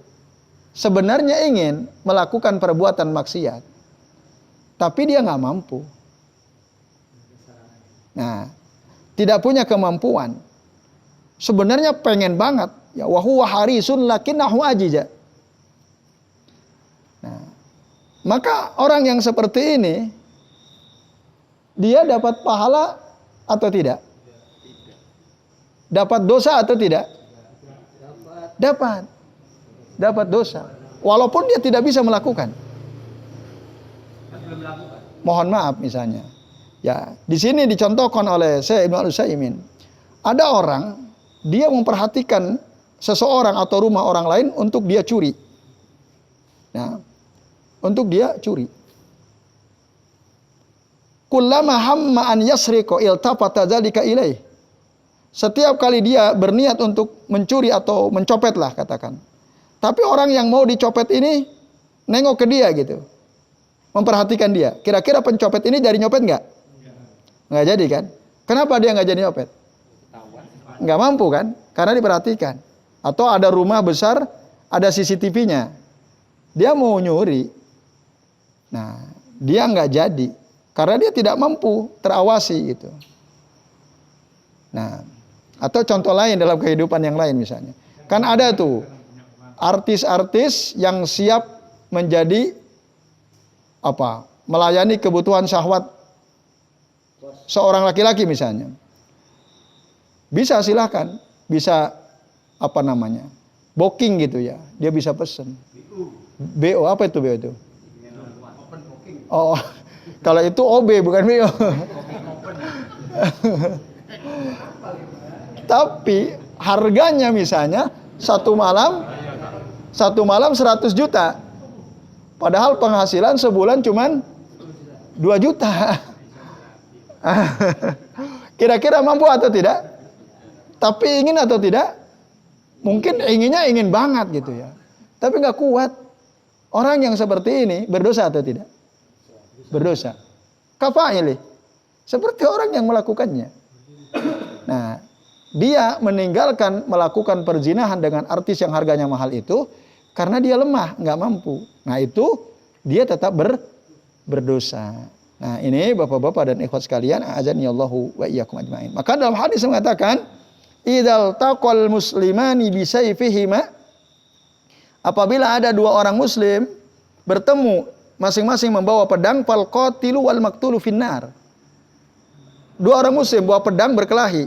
A: Sebenarnya ingin melakukan perbuatan maksiat, tapi dia nggak mampu. Nah, tidak punya kemampuan. Sebenarnya pengen banget. Ya wahuwa harisun lakinnahu ajija. Nah, maka orang yang seperti ini dia dapat pahala atau tidak? Dapat dosa atau tidak? Dapat dosa. Walaupun dia tidak bisa melakukan. Mohon maaf misalnya. Ya, di sini dicontohkan oleh Syekh Ibnu Utsaimin. Ada orang dia memperhatikan seseorang atau rumah orang lain untuk dia curi. Nah, untuk dia curi. Kullama hamma an yasriqa iltafata dzalika ilaih. Setiap kali dia berniat untuk mencuri atau mencopet lah katakan. Tapi orang yang mau dicopet ini nengok ke dia gitu. Memperhatikan dia. Kira-kira pencopet ini jadi nyopet nggak? Nggak jadi kan? Kenapa dia nggak jadi nyopet? Nggak mampu kan? Karena diperhatikan. Atau ada rumah besar, ada CCTV-nya. Dia mau nyuri. Nah, dia nggak jadi. Karena dia tidak mampu terawasi gitu. Nah, atau contoh lain dalam kehidupan yang lain misalnya. Kan ada tuh artis-artis yang siap menjadi apa? Melayani kebutuhan syahwat seorang laki-laki misalnya. Bisa silahkan, bisa apa namanya? Booking gitu ya. Dia bisa pesen. BO apa itu BO itu? Oh, kalau itu OB bukan BO. Tapi harganya misalnya satu malam 100 juta. Padahal penghasilan sebulan cuman 2 juta. Kira-kira mampu atau tidak? Tapi ingin atau tidak? Mungkin ingin banget gitu ya. Tapi nggak kuat. Orang yang seperti ini berdosa atau tidak? Berdosa. Kafa'ili. Seperti orang yang melakukannya. Nah, dia meninggalkan melakukan perzinahan dengan artis yang harganya mahal itu karena dia lemah, nggak mampu. Nah, itu dia tetap berdosa. Nah, ini Bapak-bapak dan ikhwat sekalian, a'adzani Allahu wa iyyakum ajmain. Maka dalam hadis mengatakan, "Idzal taqal muslimani bisayfihima", apabila ada dua orang muslim bertemu masing-masing membawa pedang, fal qatilu wal maqtulu finnar. Dua orang muslim bawa pedang berkelahi.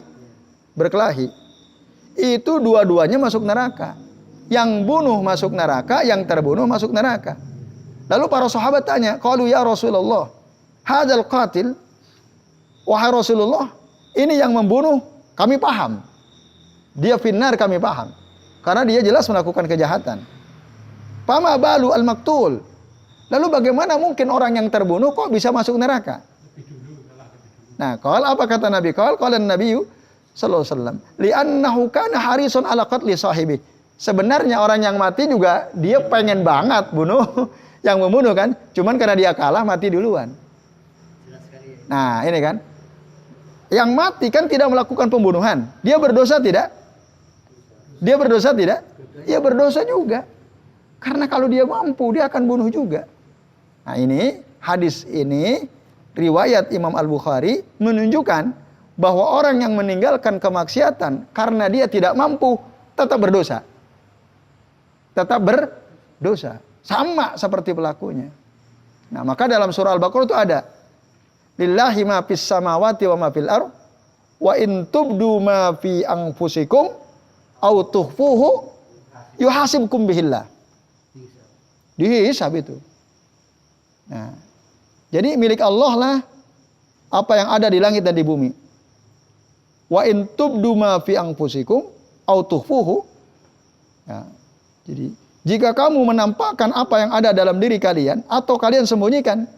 A: Itu dua-duanya masuk neraka. Yang bunuh masuk neraka, yang terbunuh masuk neraka. Lalu para sahabat tanya, qalu ya Rasulullah, hadzal qatil, wahai Rasulullah, ini yang membunuh kami paham. Dia finnar kami paham. Karena dia jelas melakukan kejahatan. Fama balu al-maktul. Lalu bagaimana mungkin orang yang terbunuh kok bisa masuk neraka? Nah, apa kata Nabi? Qala Nabi sallallahu alaihi wasallam, li'annahu kana harisun ala qatli sahibi. Sebenarnya orang yang mati juga dia pengen banget bunuh yang membunuh kan? Cuman karena dia kalah mati duluan. Nah, ini kan. Yang mati kan tidak melakukan pembunuhan. Dia berdosa tidak? Dia berdosa tidak? Dia berdosa juga. Karena kalau dia mampu, dia akan bunuh juga. Nah, ini hadis ini riwayat Imam Al-Bukhari menunjukkan bahwa orang yang meninggalkan kemaksiatan karena dia tidak mampu tetap berdosa. Tetap berdosa. Sama seperti pelakunya. Nah, maka dalam surah Al-Baqarah itu ada lillahi ma fis samawati wa ma fil ardh wa in tubdu ma fi anfusikum aw tukhfuhu yuhasibkum bihillah. Dihisab itu. Nah, jadi milik Allah lah apa yang ada di langit dan di bumi. Wa in tubdu ma fi anfusikum aw tukhfuhu. Ya, jadi jika kamu menampakkan apa yang ada dalam diri kalian atau kalian sembunyikan,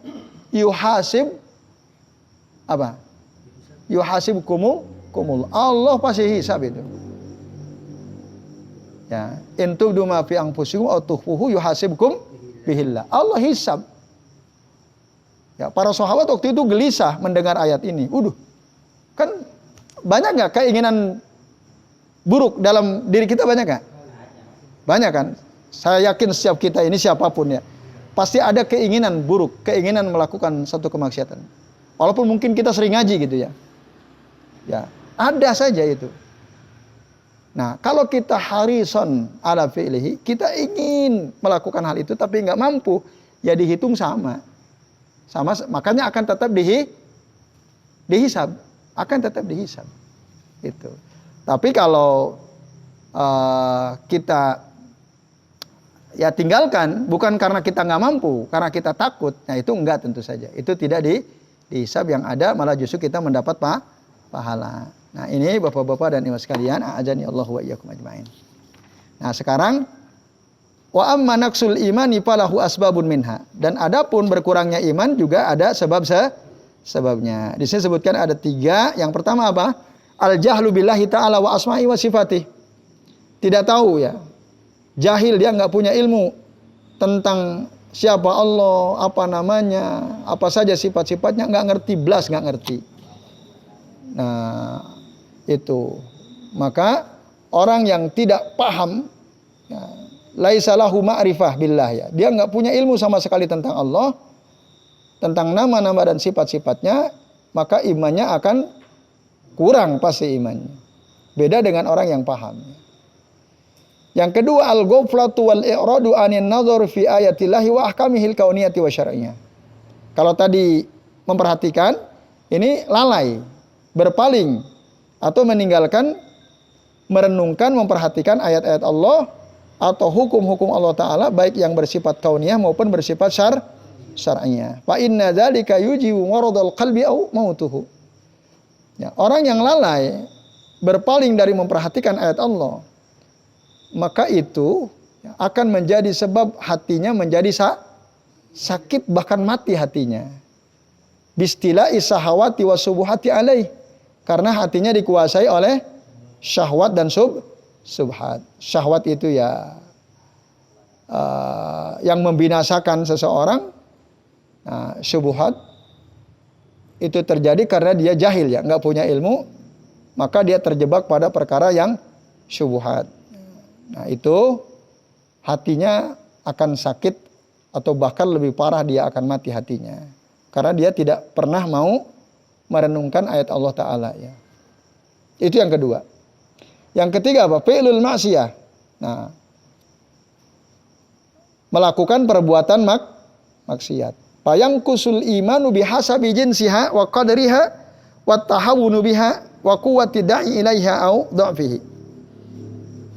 A: yuhasib apa? Yuhasibkumul. Allah pasti hisab itu. Ya, in tubdu ma fi anfusikum aw tukhfuhu yuhasibkum bihillah. Allah hisab. Ya, para sahabat waktu itu gelisah mendengar ayat ini. Kan banyak nggak keinginan buruk dalam diri kita, banyak nggak? Banyak kan? Saya yakin setiap kita ini siapapun ya, pasti ada keinginan buruk, keinginan melakukan satu kemaksiatan. Walaupun mungkin kita sering ngaji gitu ya. Ya, ada saja itu. Nah, kalau kita harison ala fi'lihi, kita ingin melakukan hal itu tapi nggak mampu, ya dihitung sama, makanya akan tetap dihisab, akan tetap dihisab. Itu. Tapi kalau kita ya tinggalkan, bukan karena kita nggak mampu, karena kita takut, nah itu enggak, tentu saja. Itu tidak dihisab, yang ada malah justru kita mendapat pahala. Nah, ini Bapak-bapak dan Ibu sekalian, a'adzani Allah wa iyyakum ajmain. Nah, sekarang wa amma naqsul imani falahu asbabun minha. Dan adapun berkurangnya iman juga ada sebabnya. Di sini sebutkan ada 3. Yang pertama apa? Al-jahlu billahi ta'ala wa asma'i wa sifatih. Tidak tahu ya. Jahil, dia nggak punya ilmu tentang siapa Allah, apa namanya, apa saja sifat-sifatnya, nggak ngerti, nggak ngerti. Nah, itu. Maka orang yang tidak paham, ya, laisa lahu ma'rifah billah ya. Dia nggak punya ilmu sama sekali tentang Allah, tentang nama-nama dan sifat-sifatnya, maka imannya akan kurang pasti imannya. Beda dengan orang yang paham. Yang kedua, al-ghaflatu wal i'radu 'anil nazar fi ayatillahi wa ahkamihil kauniyati wa syar'iyyah. Kalau tadi memperhatikan, ini lalai, berpaling atau meninggalkan merenungkan, memperhatikan ayat-ayat Allah atau hukum-hukum Allah Ta'ala, baik yang bersifat kauniyah maupun bersifat syar'iyah. Fa inna dzalika yujibu maradul qalbi au mautuhu. Ya, orang yang lalai berpaling dari memperhatikan ayat Allah, maka itu akan menjadi sebab hatinya menjadi sakit, bahkan mati hatinya. Bistila'i sahawati wa subuhati alaih. Karena hatinya dikuasai oleh syahwat dan subhat. Syahwat itu ya yang membinasakan seseorang. Nah, syubhat itu terjadi karena dia jahil ya, nggak punya ilmu, maka dia terjebak pada perkara yang syubhat. Nah, itu hatinya akan sakit atau bahkan lebih parah, dia akan mati hatinya. Karena dia tidak pernah mau merenungkan ayat Allah Ta'ala ya. Itu yang kedua. Yang ketiga apa? Fi'lul ma'siyah. Nah, melakukan perbuatan maksiat. Fayangkusul imanu bihasabi jinsiha wa qadriha wa tahawunu biha wa quwwati da'i ilaiha au dha'fihi.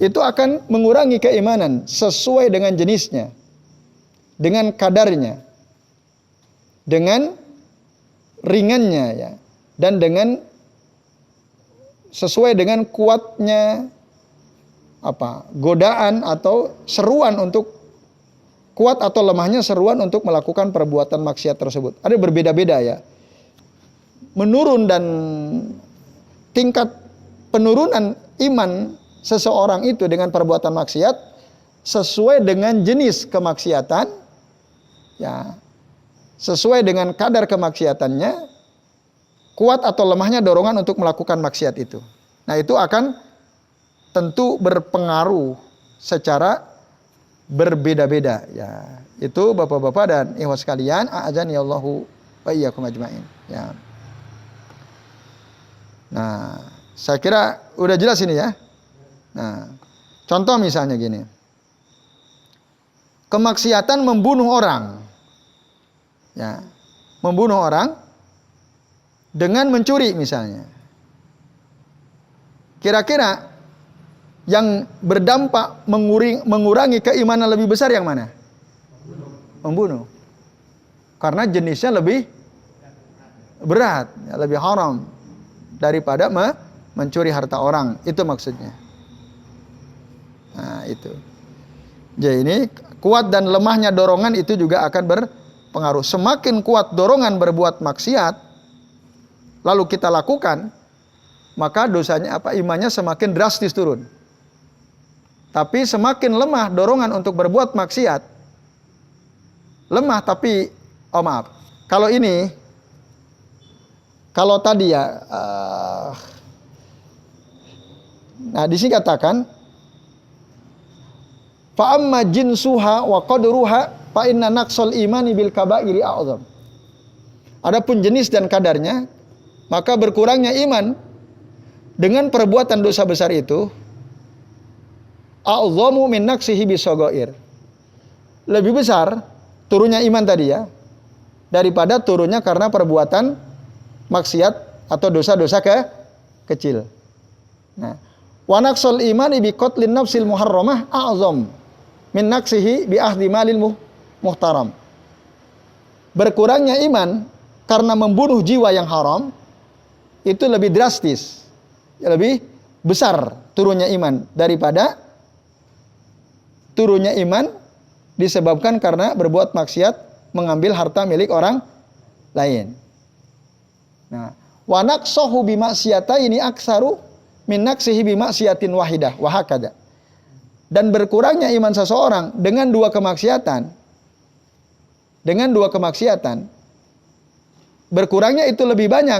A: Itu akan mengurangi keimanan sesuai dengan jenisnya, dengan kadarnya, dengan ringannya ya, dan dengan sesuai dengan kuatnya godaan atau seruan untuk kuat atau lemahnya seruan untuk melakukan perbuatan maksiat tersebut. Ada berbeda-beda ya. Menurun dan tingkat penurunan iman seseorang itu dengan perbuatan maksiat sesuai dengan jenis kemaksiatan ya, sesuai dengan kadar kemaksiatannya, kuat atau lemahnya dorongan untuk melakukan maksiat itu. Nah, itu akan tentu berpengaruh secara berbeda-beda ya. Itu Bapak-bapak dan ikhwan sekalian, a'adzani Allahu wa iyyakum ajmain ya. Nah, saya kira udah jelas ini ya. Nah, contoh misalnya gini. Kemaksiatan membunuh orang. Ya, membunuh orang dengan mencuri misalnya. Kira-kira yang berdampak mengurangi keimanan lebih besar yang mana? Membunuh. Karena jenisnya lebih berat, lebih haram daripada mencuri harta orang. Itu maksudnya. Nah, itu. Jadi ini kuat dan lemahnya dorongan itu juga akan berpengaruh. Semakin kuat dorongan berbuat maksiat, lalu kita lakukan, maka dosanya imannya semakin drastis turun. Tapi semakin lemah dorongan untuk berbuat maksiat, lemah tapi kalau tadi ya, nah di sini katakan fa amma jinsuha wa qadruha fa inna naqsal imani bil kaba'iri a'zam. Adapun jenis dan kadarnya, maka berkurangnya iman dengan perbuatan dosa besar itu a'zamu min naqsihi bisagair. Lebih besar turunnya iman tadi ya daripada turunnya karena perbuatan maksiat atau dosa-dosa kecil. Nah, wa naqsul imani bi qatlin nafsil muharramah a'zam min naqsihi bi ahdi malil muhtaram. Berkurangnya iman karena membunuh jiwa yang haram itu lebih drastis, lebih besar turunnya iman daripada turunnya iman disebabkan karena berbuat maksiat, mengambil harta milik orang lain. Nah, wa naqsahu bi maksiataini aksaru min naqsihi bi maksiatin wahidah wa hakada. Dan berkurangnya iman seseorang dengan dua kemaksiatan, berkurangnya itu lebih banyak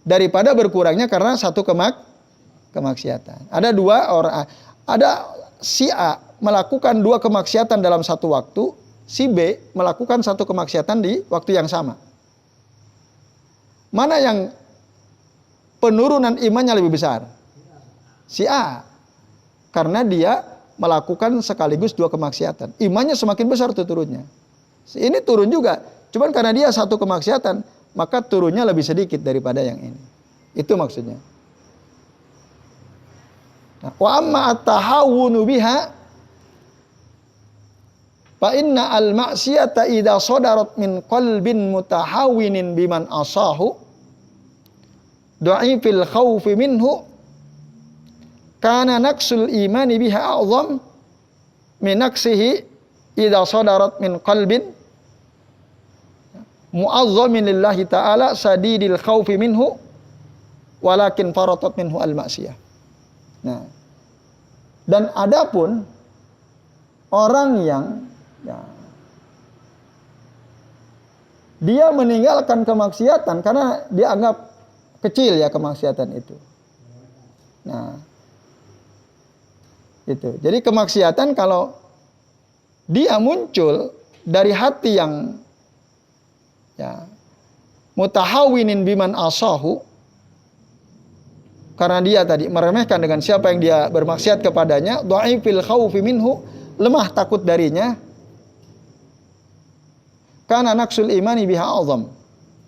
A: daripada berkurangnya karena satu kemaksiatan. Ada dua orang, ada si A melakukan dua kemaksiatan dalam satu waktu, si B melakukan satu kemaksiatan di waktu yang sama. Mana yang penurunan imannya lebih besar? Si A. Karena dia melakukan sekaligus dua kemaksiatan. Imannya semakin besar tuh turunnya. Ini turun juga. Cuman karena dia satu kemaksiatan, maka turunnya lebih sedikit daripada yang ini. Itu maksudnya. Wa amma at-tahawunu biha fa inna al-ma'siyata idza sadarat min qalbin mutahawwinin biman asahu du'ifil khawfi minhu kana naqsul imani biha a'zam min naqsihi idza sadarat min qalbin mu'azzamin lillahi ta'ala sadidil khawfi minhu walakin faratat minhu al-ma'siyah. Nah, dan adapun orang yang dia meninggalkan kemaksiatan karena dia anggap kecil ya kemaksiatan itu. Nah, itu. Jadi kemaksiatan kalau dia muncul dari hati yang mutahawinin biman asahu, karena dia tadi meremehkan dengan siapa yang dia bermaksiat kepadanya, dhaifil khaufi minhu, lemah takut darinya, kana naqsul imani biha azam.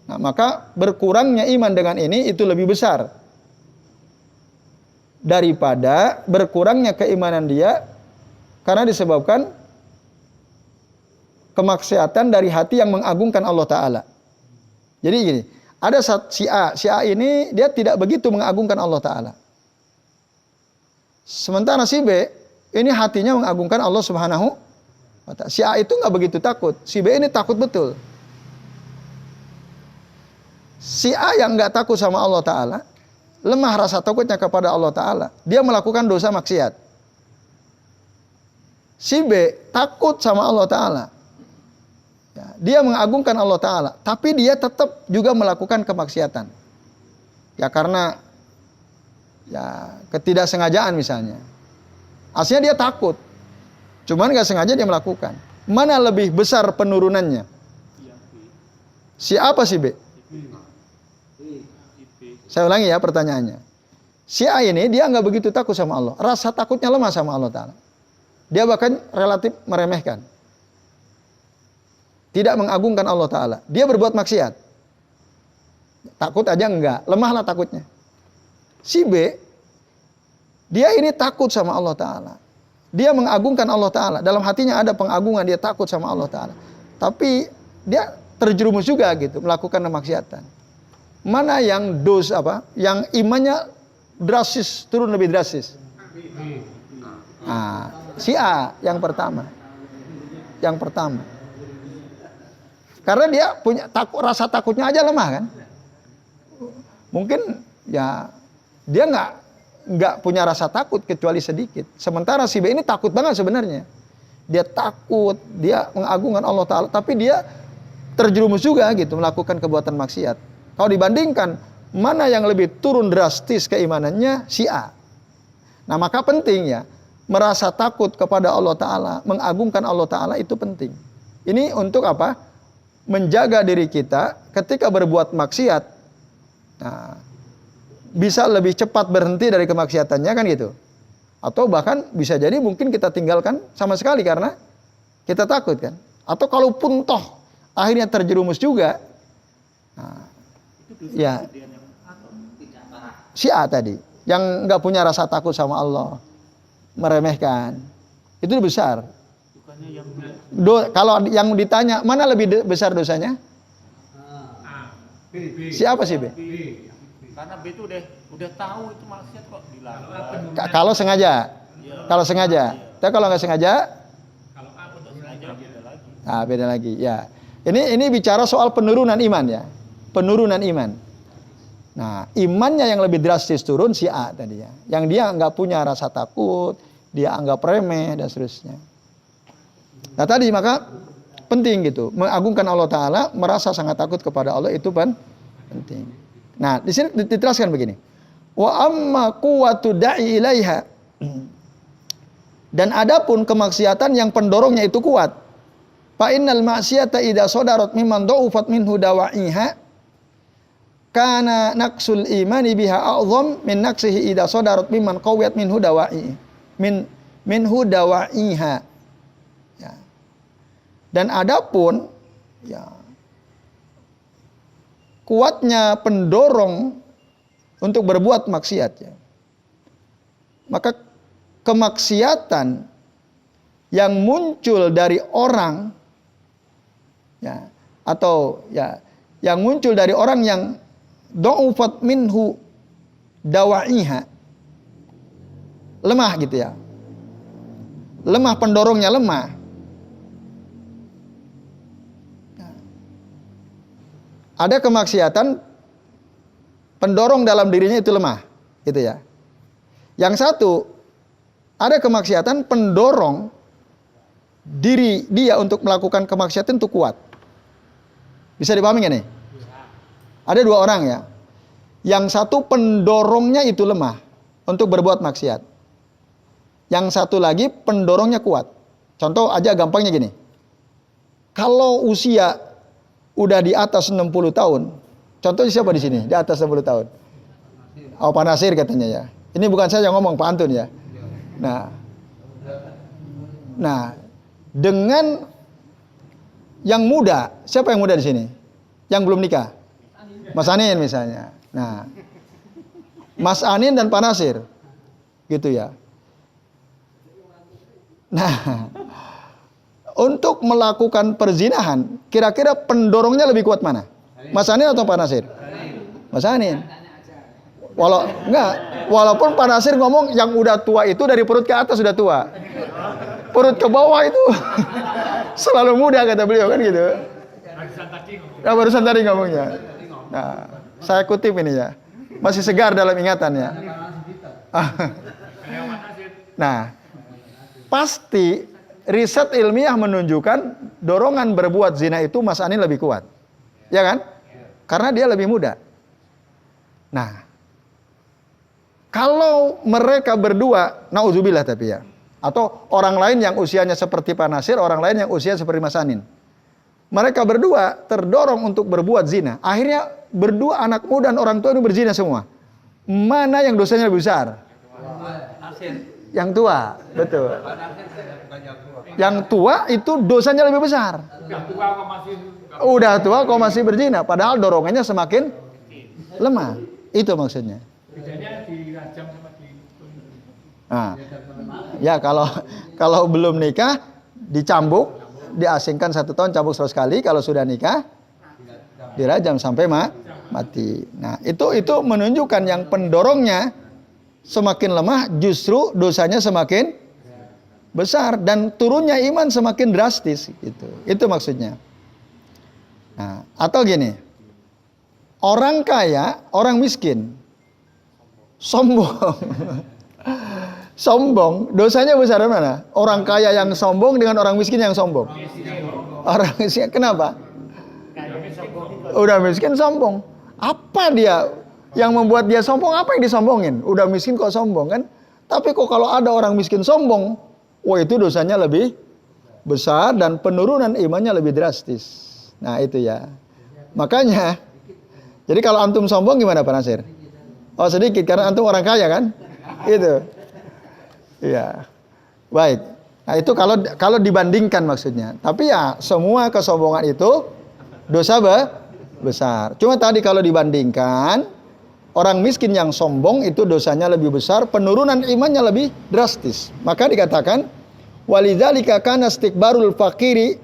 A: Nah, maka berkurangnya iman dengan ini itu lebih besar daripada berkurangnya keimanan dia karena disebabkan kemaksiatan dari hati yang mengagungkan Allah Ta'ala. Jadi gini, ada si A ini dia tidak begitu mengagungkan Allah Ta'ala. Sementara si B ini hatinya mengagungkan Allah Subhanahu wa Ta'ala. Si A itu nggak begitu takut, si B ini takut betul. Si A yang nggak takut sama Allah Ta'ala, lemah rasa takutnya kepada Allah Ta'ala, dia melakukan dosa maksiat. Si B takut sama Allah Ta'ala, ya, dia mengagungkan Allah Ta'ala, tapi dia tetap juga melakukan kemaksiatan. Ya karena ketidaksengajaan misalnya. Aslinya dia takut, cuman nggak sengaja dia melakukan. Mana lebih besar penurunannya? Si A apa si B? Saya ulangi ya pertanyaannya. Si A ini dia nggak begitu takut sama Allah. Rasa takutnya lemah sama Allah Ta'ala. Dia bahkan relatif meremehkan. Tidak mengagungkan Allah Ta'ala. Dia berbuat maksiat. Takut aja enggak. Lemahlah takutnya. Si B, dia ini takut sama Allah Ta'ala. Dia mengagungkan Allah Ta'ala. Dalam hatinya ada pengagungan. Dia takut sama Allah Ta'ala. Tapi dia terjerumus juga gitu. Melakukan kemaksiatan. Mana yang yang imannya drastis, turun lebih drastis? Nah, si A yang pertama. Yang pertama. Karena dia punya rasa takutnya aja lemah kan? Mungkin ya dia nggak punya rasa takut kecuali sedikit. Sementara si B ini takut banget sebenarnya. Dia takut, dia mengagungkan Allah Ta'ala, tapi dia terjerumus juga gitu melakukan kebuatan maksiat. Kalau dibandingkan, mana yang lebih turun drastis keimanannya? Si A. Nah maka penting ya, merasa takut kepada Allah Ta'ala, mengagungkan Allah Ta'ala itu penting. Ini untuk apa? Menjaga diri kita ketika berbuat maksiat. Nah, bisa lebih cepat berhenti dari kemaksiatannya kan gitu. Atau bahkan bisa jadi mungkin kita tinggalkan sama sekali karena kita takut kan. Atau kalaupun toh akhirnya terjerumus juga, nah, ya si A tadi yang nggak punya rasa takut sama Allah, meremehkan, itu besar. Kalau yang ditanya mana lebih besar dosanya? Siapa sih B?
C: Karena B itu udah tahu itu maksiat kok dilarang.
A: Kalau sengaja, kalau sengaja. Tapi kalau nggak sengaja,
C: Kalau aku udah sengaja beda lagi.
A: nah beda lagi. Ya, ini bicara soal penurunan iman ya, penurunan iman. Nah, imannya yang lebih drastis turun si A tadi ya, yang dia nggak punya rasa takut, dia anggap remeh dan seterusnya. Nah tadi maka penting gitu, mengagungkan Allah Taala, merasa sangat takut kepada Allah itu penting. Nah di sini diteraskan begini. Wa amma quwwatu da'i ilaiha. Dan adapun kemaksiatan yang pendorongnya itu kuat. Fa innal ma'siyata idza sadarat mimman dha'ufat minhu dawa'iha kana naqsul imani biha a'zam min naqsihi idza sadarat mimman qawiyat minhu dawa'i minhu dawa'iha. Ya. Dan adapun ya kuatnya pendorong untuk berbuat maksiat ya. Maka kemaksiatan yang muncul dari orang ya atau ya yang muncul dari orang yang dha'ufat minhu dawa'iha, lemah gitu ya. Lemah, pendorongnya lemah. Ada kemaksiatan pendorong dalam dirinya itu lemah, gitu ya. Yang satu, ada kemaksiatan pendorong diri dia untuk melakukan kemaksiatan itu kuat. Bisa dipahami nggak nih? Ada dua orang ya. Yang satu pendorongnya itu lemah untuk berbuat maksiat. Yang satu lagi pendorongnya kuat. Contoh aja gampangnya gini. Kalau usia udah di atas 60 tahun. Contohnya siapa di sini? Di atas 60 tahun. Oh, Pak Nasir katanya ya. Ini bukan saya yang ngomong, Pak Antun ya. Nah, dengan yang muda, siapa yang muda di sini? Yang belum nikah? Mas Anin misalnya. Nah, Mas Anin dan Pak Nasir. Gitu ya. Nah, untuk melakukan perzinahan, kira-kira pendorongnya lebih kuat mana? Mas Anin atau Pak Nasir? Mas Anin. Walaupun Pak Nasir ngomong yang udah tua itu dari perut ke atas sudah tua. Perut ke bawah itu selalu muda kata beliau kan gitu. Nah, barusan tadi ngomongnya. Nah, saya kutip ini ya. Masih segar dalam ingatannya. Nah, pasti riset ilmiah menunjukkan dorongan berbuat zina itu Mas Anin lebih kuat. Ya kan? Karena dia lebih muda. Nah, kalau mereka berdua, nauzubillah tapi ya, atau orang lain yang usianya seperti Pak Nasir, orang lain yang usia seperti Mas Anin. Mereka berdua terdorong untuk berbuat zina. Akhirnya berdua anak muda dan orang tua itu berzina semua. Mana yang dosanya lebih besar? Yang tua, betul. Yang tua itu dosanya lebih besar. Udah tua kok masih berzina, padahal dorongannya semakin lemah. Itu maksudnya.
C: Bedanya dirajam sama
A: Nah, ya kalau belum nikah dicambuk, diasingkan 1 tahun, cambuk 100 kali. Kalau sudah nikah dirajam sampai mati. Nah, itu menunjukkan yang pendorongnya semakin lemah, justru dosanya semakin besar dan turunnya iman semakin drastis gitu. Itu maksudnya. Nah, atau gini. Orang kaya, orang miskin sombong. Sombong, dosanya besar mana? Orang kaya yang sombong dengan orang miskin yang sombong. Orang miskin kenapa? Udah miskin sombong. Apa dia yang membuat dia sombong? Apa yang disombongin? Udah miskin kok sombong kan? Tapi kok kalau ada orang miskin sombong, wah itu dosanya lebih besar dan penurunan imannya lebih drastis. Nah itu ya. Makanya, jadi kalau antum sombong gimana Pak Nasir? Oh sedikit karena antum orang kaya kan? Itu. Iya. Baik. Nah itu kalau dibandingkan maksudnya. Tapi ya semua kesombongan itu dosa besar. Cuma tadi kalau dibandingkan orang miskin yang sombong itu dosanya lebih besar, penurunan imannya lebih drastis. Maka dikatakan walidzalika kana istikbarul faqiri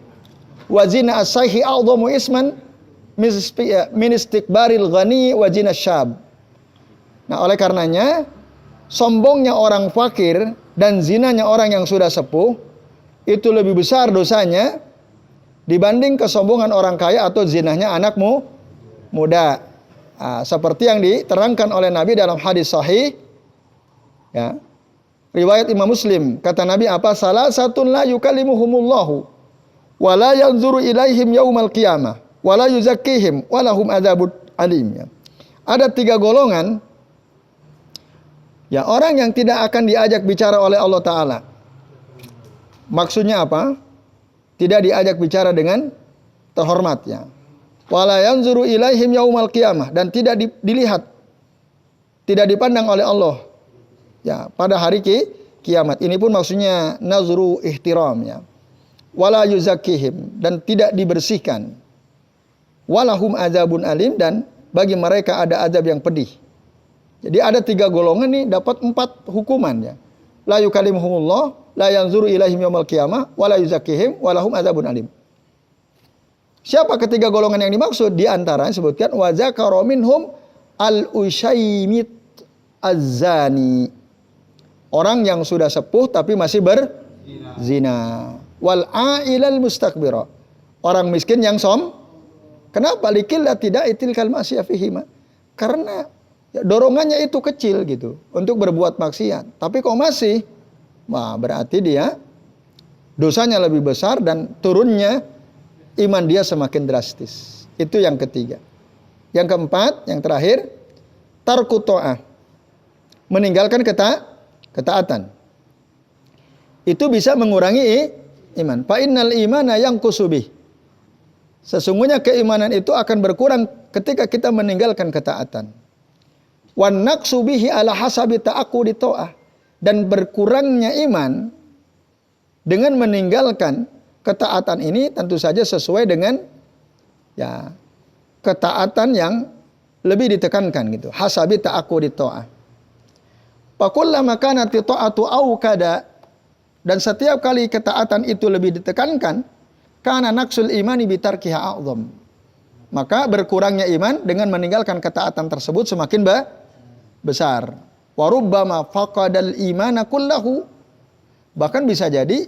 A: wa zina as-sayhi a'dhamu isman min istikbaril ghani wa zina syab. Nah, oleh karenanya sombongnya orang fakir dan zinanya orang yang sudah sepuh itu lebih besar dosanya dibanding kesombongan orang kaya atau zinahnya anakmu muda. Seperti yang diterangkan oleh Nabi dalam hadis sahih, ya, riwayat Imam Muslim, kata Nabi apa? Salasatun la yukallimuhumullahu wa la yanzuru ilaihim yaumal qiyamah wa la yuzakkihim wa lahum adzabun alim. Ya. Ada 3 golongan, ya, orang yang tidak akan diajak bicara oleh Allah Ta'ala. Maksudnya apa? Tidak diajak bicara dengan terhormat, ya. Wala yanzuru ilaihim yaumal qiyamah, dan tidak dilihat, tidak dipandang oleh Allah, ya, pada hari kiamat. Ini pun maksudnya nazru ihtiram, ya. Wala yuzakkihim, dan tidak dibersihkan. Walahum adzabun alim, dan bagi mereka ada azab yang pedih. Jadi ada 3 golongan nih dapat 4 hukuman, ya. La yukallimuhumullah, la yanzuru ilaihim yaumal qiyamah, wala yuzakkihim, walahum adzabun alim. Siapa ketiga golongan yang dimaksud? Di antaranya sebutkan wa zakara minhum al-usyaimit az-zani. Orang yang sudah sepuh tapi masih berzina. Wal a'ilal mustakbira. Orang miskin yang Kenapa? Likillah tidak itilkal masya fihima. Karena ya, dorongannya itu kecil gitu untuk berbuat maksiat. Tapi kok masih? Wah, berarti dia dosanya lebih besar dan turunnya iman dia semakin drastis. Itu yang ketiga. Yang keempat, yang terakhir, tarku ta'ah. Meninggalkan ketaatan. Itu bisa mengurangi iman. Fa innal imana yanqusu bih. Sesungguhnya keimanan itu akan berkurang ketika kita meninggalkan ketaatan. Wan naqsu bihi ala hasabi ta'aqqudi ta'ah. Dan berkurangnya iman dengan meninggalkan ketaatan ini tentu saja sesuai dengan ya ketaatan yang lebih ditekankan gitu. Hasabi ta'aqqudi ta'ah. Fa kullama kanat ta'atu awkada, dan setiap kali ketaatan itu lebih ditekankan, kana naqsul imani bitarkiha a'zam. Maka berkurangnya iman dengan meninggalkan ketaatan tersebut semakin besar. Wa rubbama faqadal imana kullahu. Bahkan bisa jadi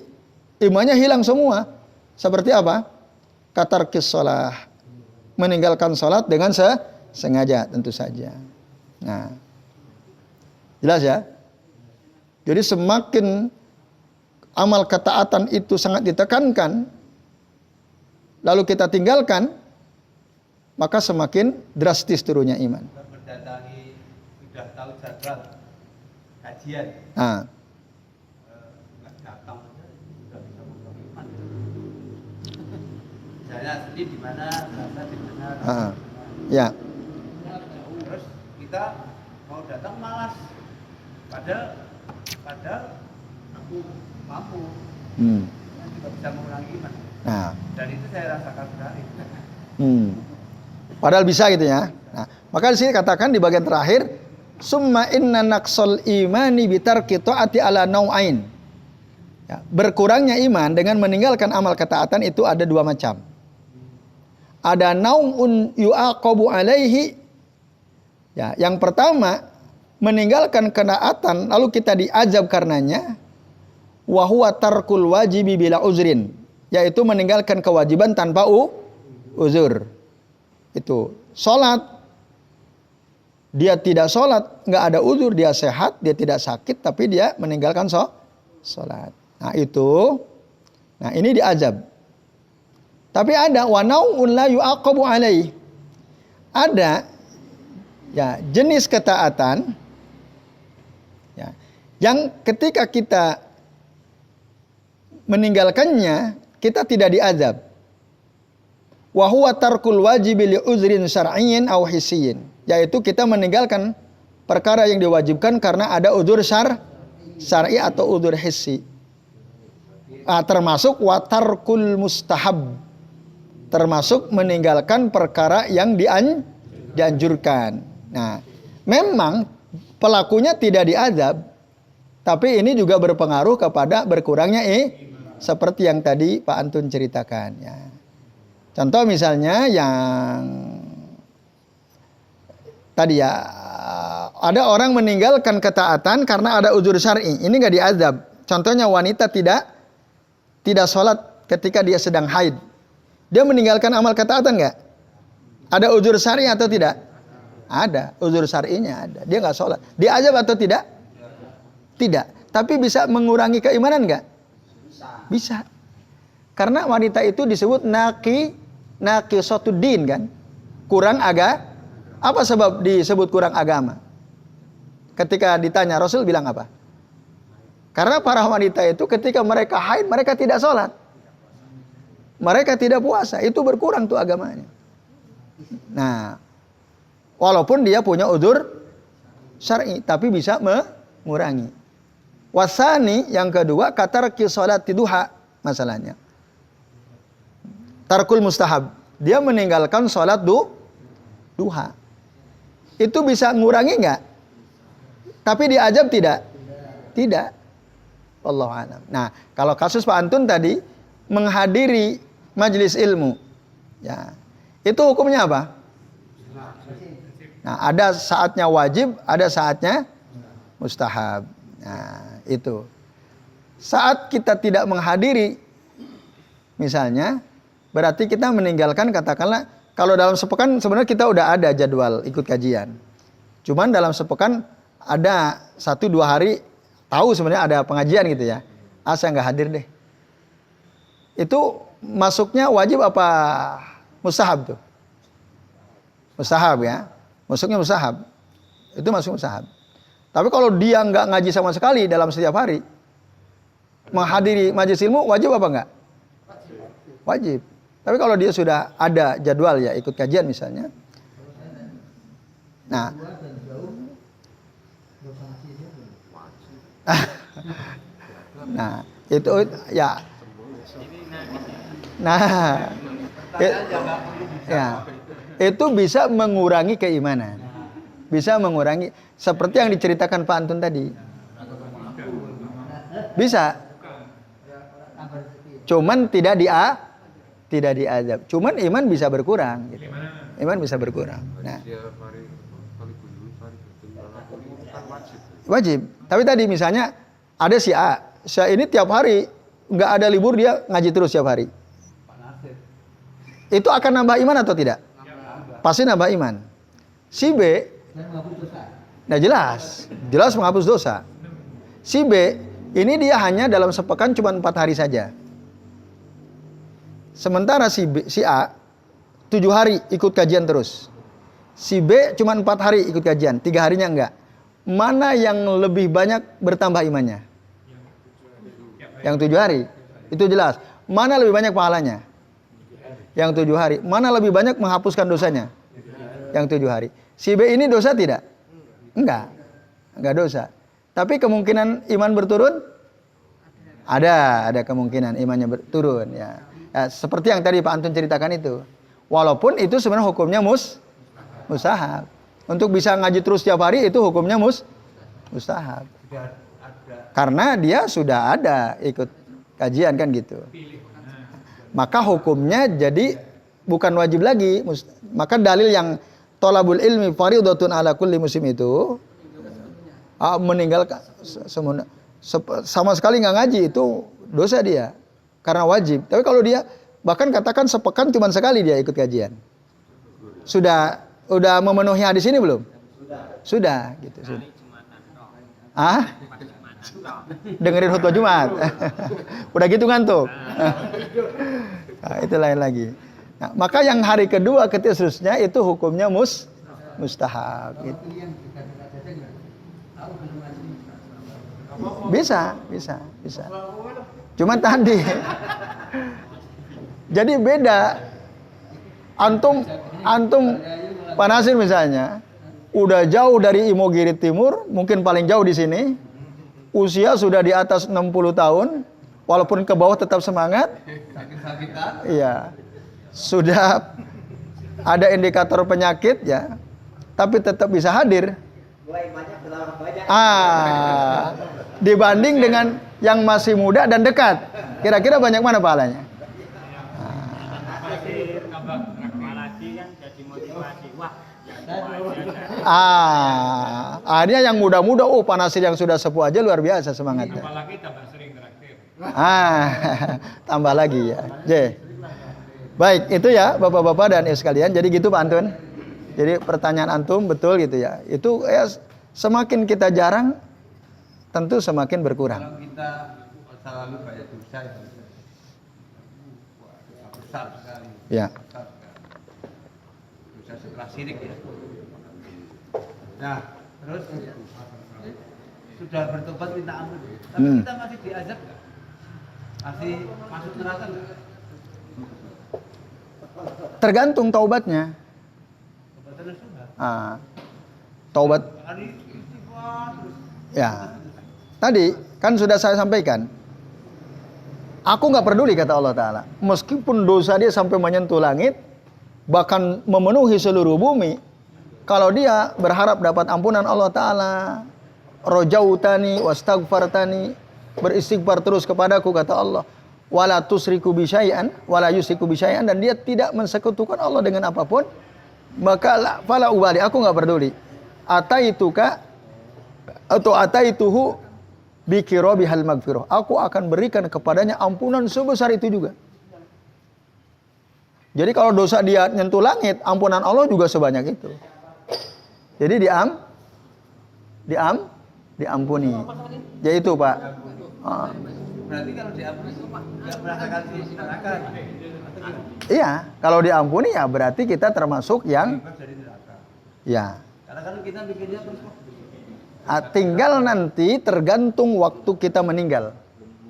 A: imannya hilang semua. Seperti apa? Katarkis shalah. Meninggalkan salat dengan sengaja tentu saja. Nah, jelas ya? Jadi semakin amal ketaatan itu sangat ditekankan, lalu kita tinggalkan, maka semakin drastis turunnya iman.
D: Mendatangi sudah tahu jadwal kajian.
A: Nah,
D: Datang sudah bisa memperhatikan. Misalnya sedih di mana, rasa di mana.
A: ya.
D: Terus kita mau datang malas. Padahal aku mampu. Juga bisa mengurangi iman.
A: Nah,
D: Dan itu saya rasakan sekali.
A: padahal bisa gitu ya. Nah, maka di sini katakan di bagian terakhir, summa inna naqsal imani bitarki ta'ati ala nau'ain. Ya, berkurangnya iman dengan meninggalkan amal ketaatan itu ada 2 macam. Ada nau'un yu'aqabu alaihi. Ya, yang pertama meninggalkan ketaatan lalu kita diazab karenanya, wa huwa tarkul wajibi bila uzrin, yaitu meninggalkan kewajiban tanpa uzur. Itu salat, dia tidak salat, nggak ada uzur, dia sehat, dia tidak sakit, tapi dia meninggalkan salat. Nah itu, nah ini diazab. Tapi ada wa nau'un la yu'aqabu alaihi. Ada ya jenis ketaatan ya, yang ketika kita meninggalkannya kita tidak diazab. Wa huwa tarkul wajibi li uzrin syar'iyyin aw hissiyyin, yaitu kita meninggalkan perkara yang diwajibkan karena ada uzur syar'i atau uzur hissi. Termasuk wa tarkul mustahab, termasuk meninggalkan perkara yang dianjurkan. Nah, memang pelakunya tidak diazab, tapi ini juga berpengaruh kepada berkurangnya seperti yang tadi Pak Antun ceritakan ya. Contoh misalnya yang tadi ya, Ada orang meninggalkan ketaatan karena ada uzur syar'i. Ini nggak diazab. Contohnya wanita tidak sholat ketika dia sedang haid. Dia meninggalkan amal ketaatan nggak? Ada uzur syar'i atau tidak? Ada. Uzur syar'inya ada. Dia nggak sholat. Diazab atau tidak? Tidak. Tapi bisa mengurangi keimanan nggak? Bisa. Karena wanita itu disebut naqisatuddin kan? Kurang agama. Apa sebab disebut kurang agama? Ketika ditanya, Rasul bilang apa? Karena para wanita itu ketika mereka haid, mereka tidak sholat. Mereka tidak puasa. Itu berkurang tuh agamanya. Nah, walaupun dia punya udzur syar'i, tapi bisa mengurangi. Wasani, yang kedua, katarki sholati duha, masalahnya. Tarkul mustahab. Dia meninggalkan sholat duha. Itu bisa ngurangi nggak? Tapi diazab tidak? Tidak. Wallahu a'lam. Nah, kalau kasus Pak Antun tadi menghadiri majelis ilmu, ya, itu hukumnya apa? Nah, ada saatnya wajib, ada saatnya mustahab. Nah, itu. Saat kita tidak menghadiri, misalnya, berarti kita meninggalkan, katakanlah, kalau dalam sepekan sebenarnya kita udah ada jadwal ikut kajian. Cuman dalam sepekan ada 1-2 hari tahu sebenarnya ada pengajian gitu ya. Saya nggak hadir deh. Itu masuknya wajib apa mustahab tuh? Mustahab ya. Masuknya mustahab. Itu masuk mustahab. Tapi kalau dia nggak ngaji sama sekali dalam setiap hari, menghadiri majelis ilmu wajib apa enggak? Wajib. Tapi kalau dia sudah ada jadwal ya ikut kajian misalnya. Nah, nah itu ya. Nah, ya, itu bisa mengurangi keimanan. Bisa mengurangi seperti yang diceritakan Pak Antun tadi. Bisa. Cuman tidak diazab. Cuman iman bisa berkurang gitu. Iman bisa berkurang. Nah, wajib. Tapi tadi misalnya ada si A ini tiap hari nggak ada libur, dia ngaji terus tiap hari. Itu akan nambah iman atau tidak? Pasti nambah iman. Si B, nah jelas menghapus dosa. Si B ini dia hanya dalam sepekan cuma 4 hari saja. Sementara si A 7 hari ikut kajian terus. Si B cuma 4 hari ikut kajian, 3 harinya enggak. Mana yang lebih banyak bertambah imannya? Yang 7 hari. Itu jelas. Mana lebih banyak pahalanya? Yang 7 hari. Mana lebih banyak menghapuskan dosanya? Yang 7 hari. Si B ini dosa tidak? Enggak dosa. Tapi kemungkinan iman berturun? Ada kemungkinan imannya berturun ya. Seperti yang tadi Pak Antun ceritakan itu. Walaupun itu sebenarnya hukumnya mustahab. Untuk bisa ngaji terus tiap hari itu hukumnya mustahab. Karena dia sudah ada ikut kajian kan gitu. Maka hukumnya jadi bukan wajib lagi. Maka dalil yang thalabul ilmi fardhatun ala kulli muslim itu meninggalkan sama sekali nggak ngaji itu dosa dia karena wajib. Tapi kalau dia bahkan katakan sepekan cuma sekali dia ikut kajian, sudah memenuhi hadis ini belum? Sudah gitu. Sudah. Dengerin khutbah Jumat. Udah gitu ngantuk. Nah, itu lain lagi. Nah, maka yang hari kedua ketika seterusnya itu hukumnya mustahab gitu. Bisa. Cuman tadi jadi beda. Antum Pak Nasir misalnya udah jauh dari Imogiri Timur, mungkin paling jauh di sini. Usia sudah di atas 60 tahun, walaupun ke bawah tetap semangat. Iya. Sudah ada indikator penyakit ya, tapi tetap bisa hadir. Dibanding dengan yang masih muda dan dekat. Kira-kira banyak mana pahalanya?
C: lagi kan jadi motivasi. Wah, ya
A: Dia yang muda-muda, Pak Nasir yang sudah sepuh aja luar biasa semangatnya.
C: apalagi tambah sering traktir.
A: Tambah lagi ya. Baik, itu ya Bapak-bapak dan Ibu sekalian. Jadi gitu Pak Antun. Jadi pertanyaan antum betul gitu ya. Itu semakin kita jarang tentu semakin berkurang.
D: Kalau kita masa lalu banyak dosa ya. Dosa besar sekali.
A: Ya.
D: Besar sekali. Dosa setelah syirik ya. Nah, terus sudah bertobat minta ampun. Tapi kita masih diazab nggak? Masih masuk neraka nggak?
A: Tergantung taubatnya.
D: Taubat sudah.
A: Taubat.
D: Hari istighfar terus.
A: Ya. Tadi kan sudah saya sampaikan. Aku nggak peduli kata Allah Ta'ala. Meskipun dosa dia sampai menyentuh langit, bahkan memenuhi seluruh bumi, kalau dia berharap dapat ampunan Allah Ta'ala, rojautani wastaghfartani, beristighfar terus kepadaku kata Allah, wala tusriku bisyai'an wala yusyriku bisyai'an, dan dia tidak mensekutukan Allah dengan apapun, maka fala ubali, aku nggak peduli. Ataituka atau ataituhu bikirobihal magfirah, aku akan berikan kepadanya ampunan sebesar itu juga. Jadi kalau dosa dia nyentuh langit, ampunan Allah juga sebanyak itu. Jadi diampuni. Jadi itu Pak.
D: Berarti kalau diampuni itu nggak merasakan neraka.
A: Iya, kalau diampuni ya berarti kita termasuk yang
D: Dari neraka.
A: ya.
D: Karena kan kita bikinnya terus kok.
A: Tinggal nanti tergantung waktu kita meninggal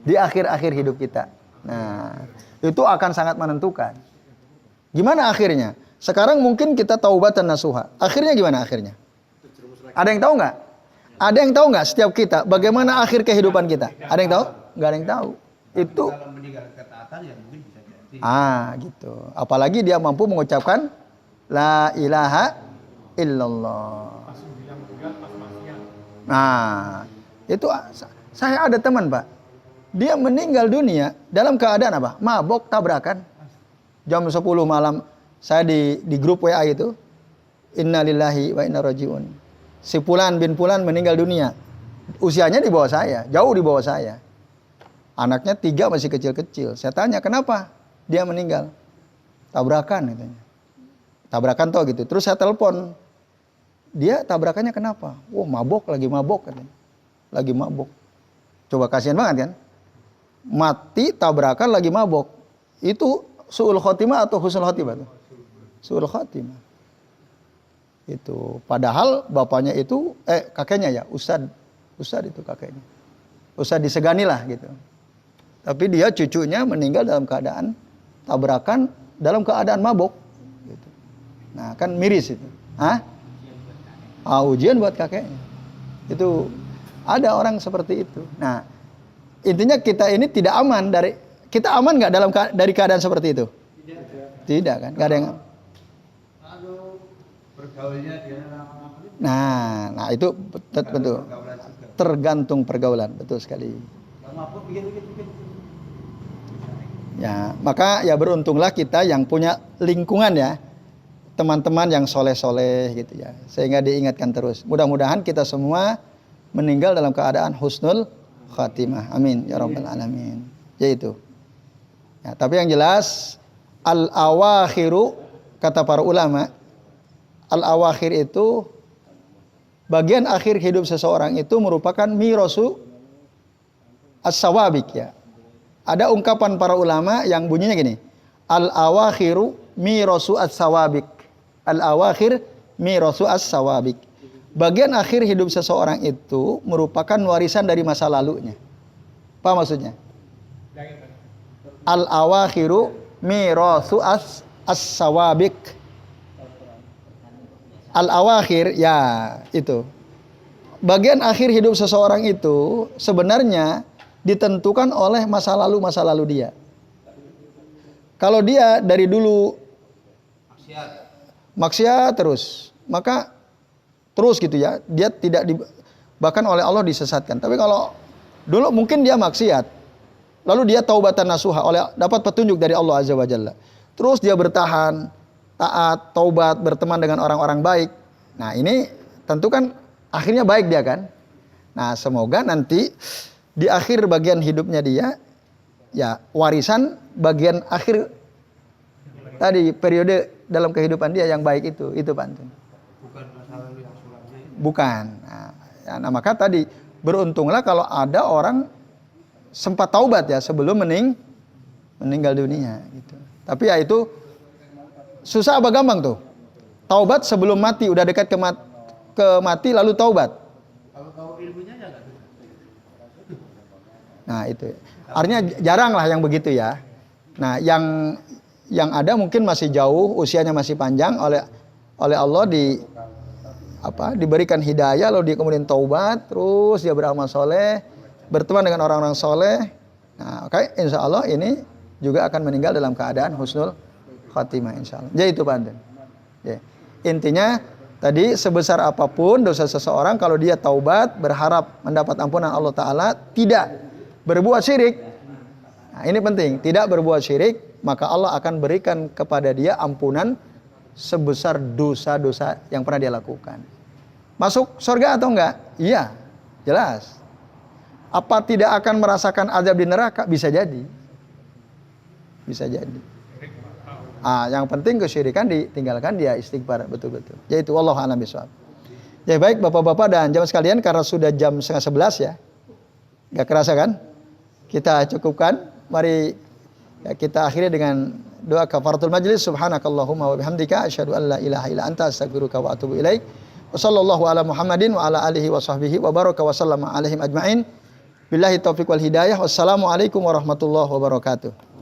A: di akhir-akhir hidup kita. Nah, itu akan sangat menentukan. Gimana akhirnya? Sekarang mungkin kita taubatan nasuha. Akhirnya gimana akhirnya? Ada yang tahu nggak? Ada yang tahu nggak setiap kita bagaimana akhir kehidupan kita? Ada yang tahu? Nggak ada yang tahu. Itu.
D: Kalau meninggal ketaatan ya mungkin bisa jadi.
A: Gitu. Apalagi dia mampu mengucapkan la ilaha illallah. Nah, itu saya ada teman Pak. Dia meninggal dunia dalam keadaan apa? Mabok, tabrakan. Jam 10 malam saya di grup WA itu. Innalillahi wa inna rajiun. Si Fulan bin Fulan meninggal dunia. Usianya di bawah saya, jauh di bawah saya. Anaknya 3 masih kecil-kecil. Saya tanya, kenapa dia meninggal? Tabrakan katanya. Tabrakan toh gitu. Terus saya telepon. Dia tabrakannya kenapa? Mabok, lagi mabok katanya. Lagi mabok. Coba kasihan banget kan? Mati tabrakan lagi mabok. Itu su'ul khotimah atau husnul khotimah tuh? Su'ul khotimah. Itu padahal bapaknya itu kakeknya ya, Ustad itu kakeknya. Ustad disegani lah gitu. Tapi dia cucunya meninggal dalam keadaan tabrakan dalam keadaan mabok gitu. Nah, kan miris itu. Ujian buat kakeknya. Itu ada orang seperti itu. Nah, intinya kita ini tidak aman dari, kita aman nggak dari keadaan seperti itu? Tidak kan? Nggak ada yang.
D: Bergaulnya dia.
A: Nah itu betul. Tergantung pergaulan, betul sekali. Ya, maka ya beruntunglah kita yang punya lingkungan ya. Teman-teman yang soleh-soleh gitu ya, sehingga diingatkan terus. Mudah-mudahan kita semua meninggal dalam keadaan husnul khatimah. Amin ya rabbal alamin. Yaitu. Ya, tapi yang jelas al-awakhiru, kata para ulama, al-awakhir itu bagian akhir hidup seseorang itu merupakan mirasu as-sawabik ya. Ada ungkapan para ulama yang bunyinya gini, al-awakhiru mirasu as-sawabik. Al-awakhir mirasu as-sawabik. Bagian akhir hidup seseorang itu merupakan warisan dari masa lalunya. Apa maksudnya? Al-awakhiru mirasu as-sawabik. Al-awakhir ya itu. Bagian akhir hidup seseorang itu sebenarnya ditentukan oleh masa lalu dia. Kalau dia dari dulu maksiat terus, maka terus gitu ya, dia tidak bahkan oleh Allah disesatkan. Tapi kalau dulu mungkin dia maksiat, lalu dia taubatan nasuha, dapat petunjuk dari Allah Azza wa Jalla. Terus dia bertahan, taat, taubat, berteman dengan orang-orang baik. Nah, ini tentu kan akhirnya baik dia kan. Nah, semoga nanti di akhir bagian hidupnya dia, ya warisan bagian akhir tadi periode dalam kehidupan dia yang baik itu pantun.
D: Bukan masalah yang suratnya itu.
A: Bukan. Nah, maka tadi beruntunglah kalau ada orang sempat taubat ya sebelum meninggal dunia gitu. Tapi ya itu susah apa gampang tuh? Taubat sebelum mati, udah dekat ke mati lalu taubat.
D: Kalau tahu ilmunya ya nggak.
A: Nah itu, artinya jarang lah yang begitu ya. Nah yang ada mungkin masih jauh, usianya masih panjang oleh Allah diberikan hidayah, lalu dia kemudian taubat, terus dia beramal soleh, berteman dengan orang-orang soleh. Nah, oke, insya Allah ini juga akan meninggal dalam keadaan husnul khatimah insya Allah. Jadi itu Pak. Ya. Intinya tadi sebesar apapun dosa seseorang, kalau dia taubat berharap mendapat ampunan Allah Ta'ala, tidak berbuat syirik. Nah, ini penting, tidak berbuat syirik, maka Allah akan berikan kepada dia ampunan sebesar dosa-dosa yang pernah dia lakukan. Masuk surga atau enggak? Iya, jelas. Apa tidak akan merasakan azab di neraka? Bisa jadi. Bisa jadi. Yang penting kesyirikan ditinggalkan, dia istighfar betul-betul. Yaitu wallahu a'lam bishawab. Ya baik Bapak-bapak dan jamaah sekalian, karena sudah jam 10:30 ya. Gak kerasa kan? Kita cukupkan. Mari ya, kita akhiri dengan doa kafaratul majlis. Subhanakallahumma wa bihamdika asyhadu an la ilaha illa anta astaghfiruka wa atubu ilaik. Wa sallallahu ala Muhammadin wa ala alihi wa sahbihi wa baraka wa sallama alaihim ajmain. Billahi taufiq wal hidayah. Wassalamualaikum warahmatullahi wabarakatuh.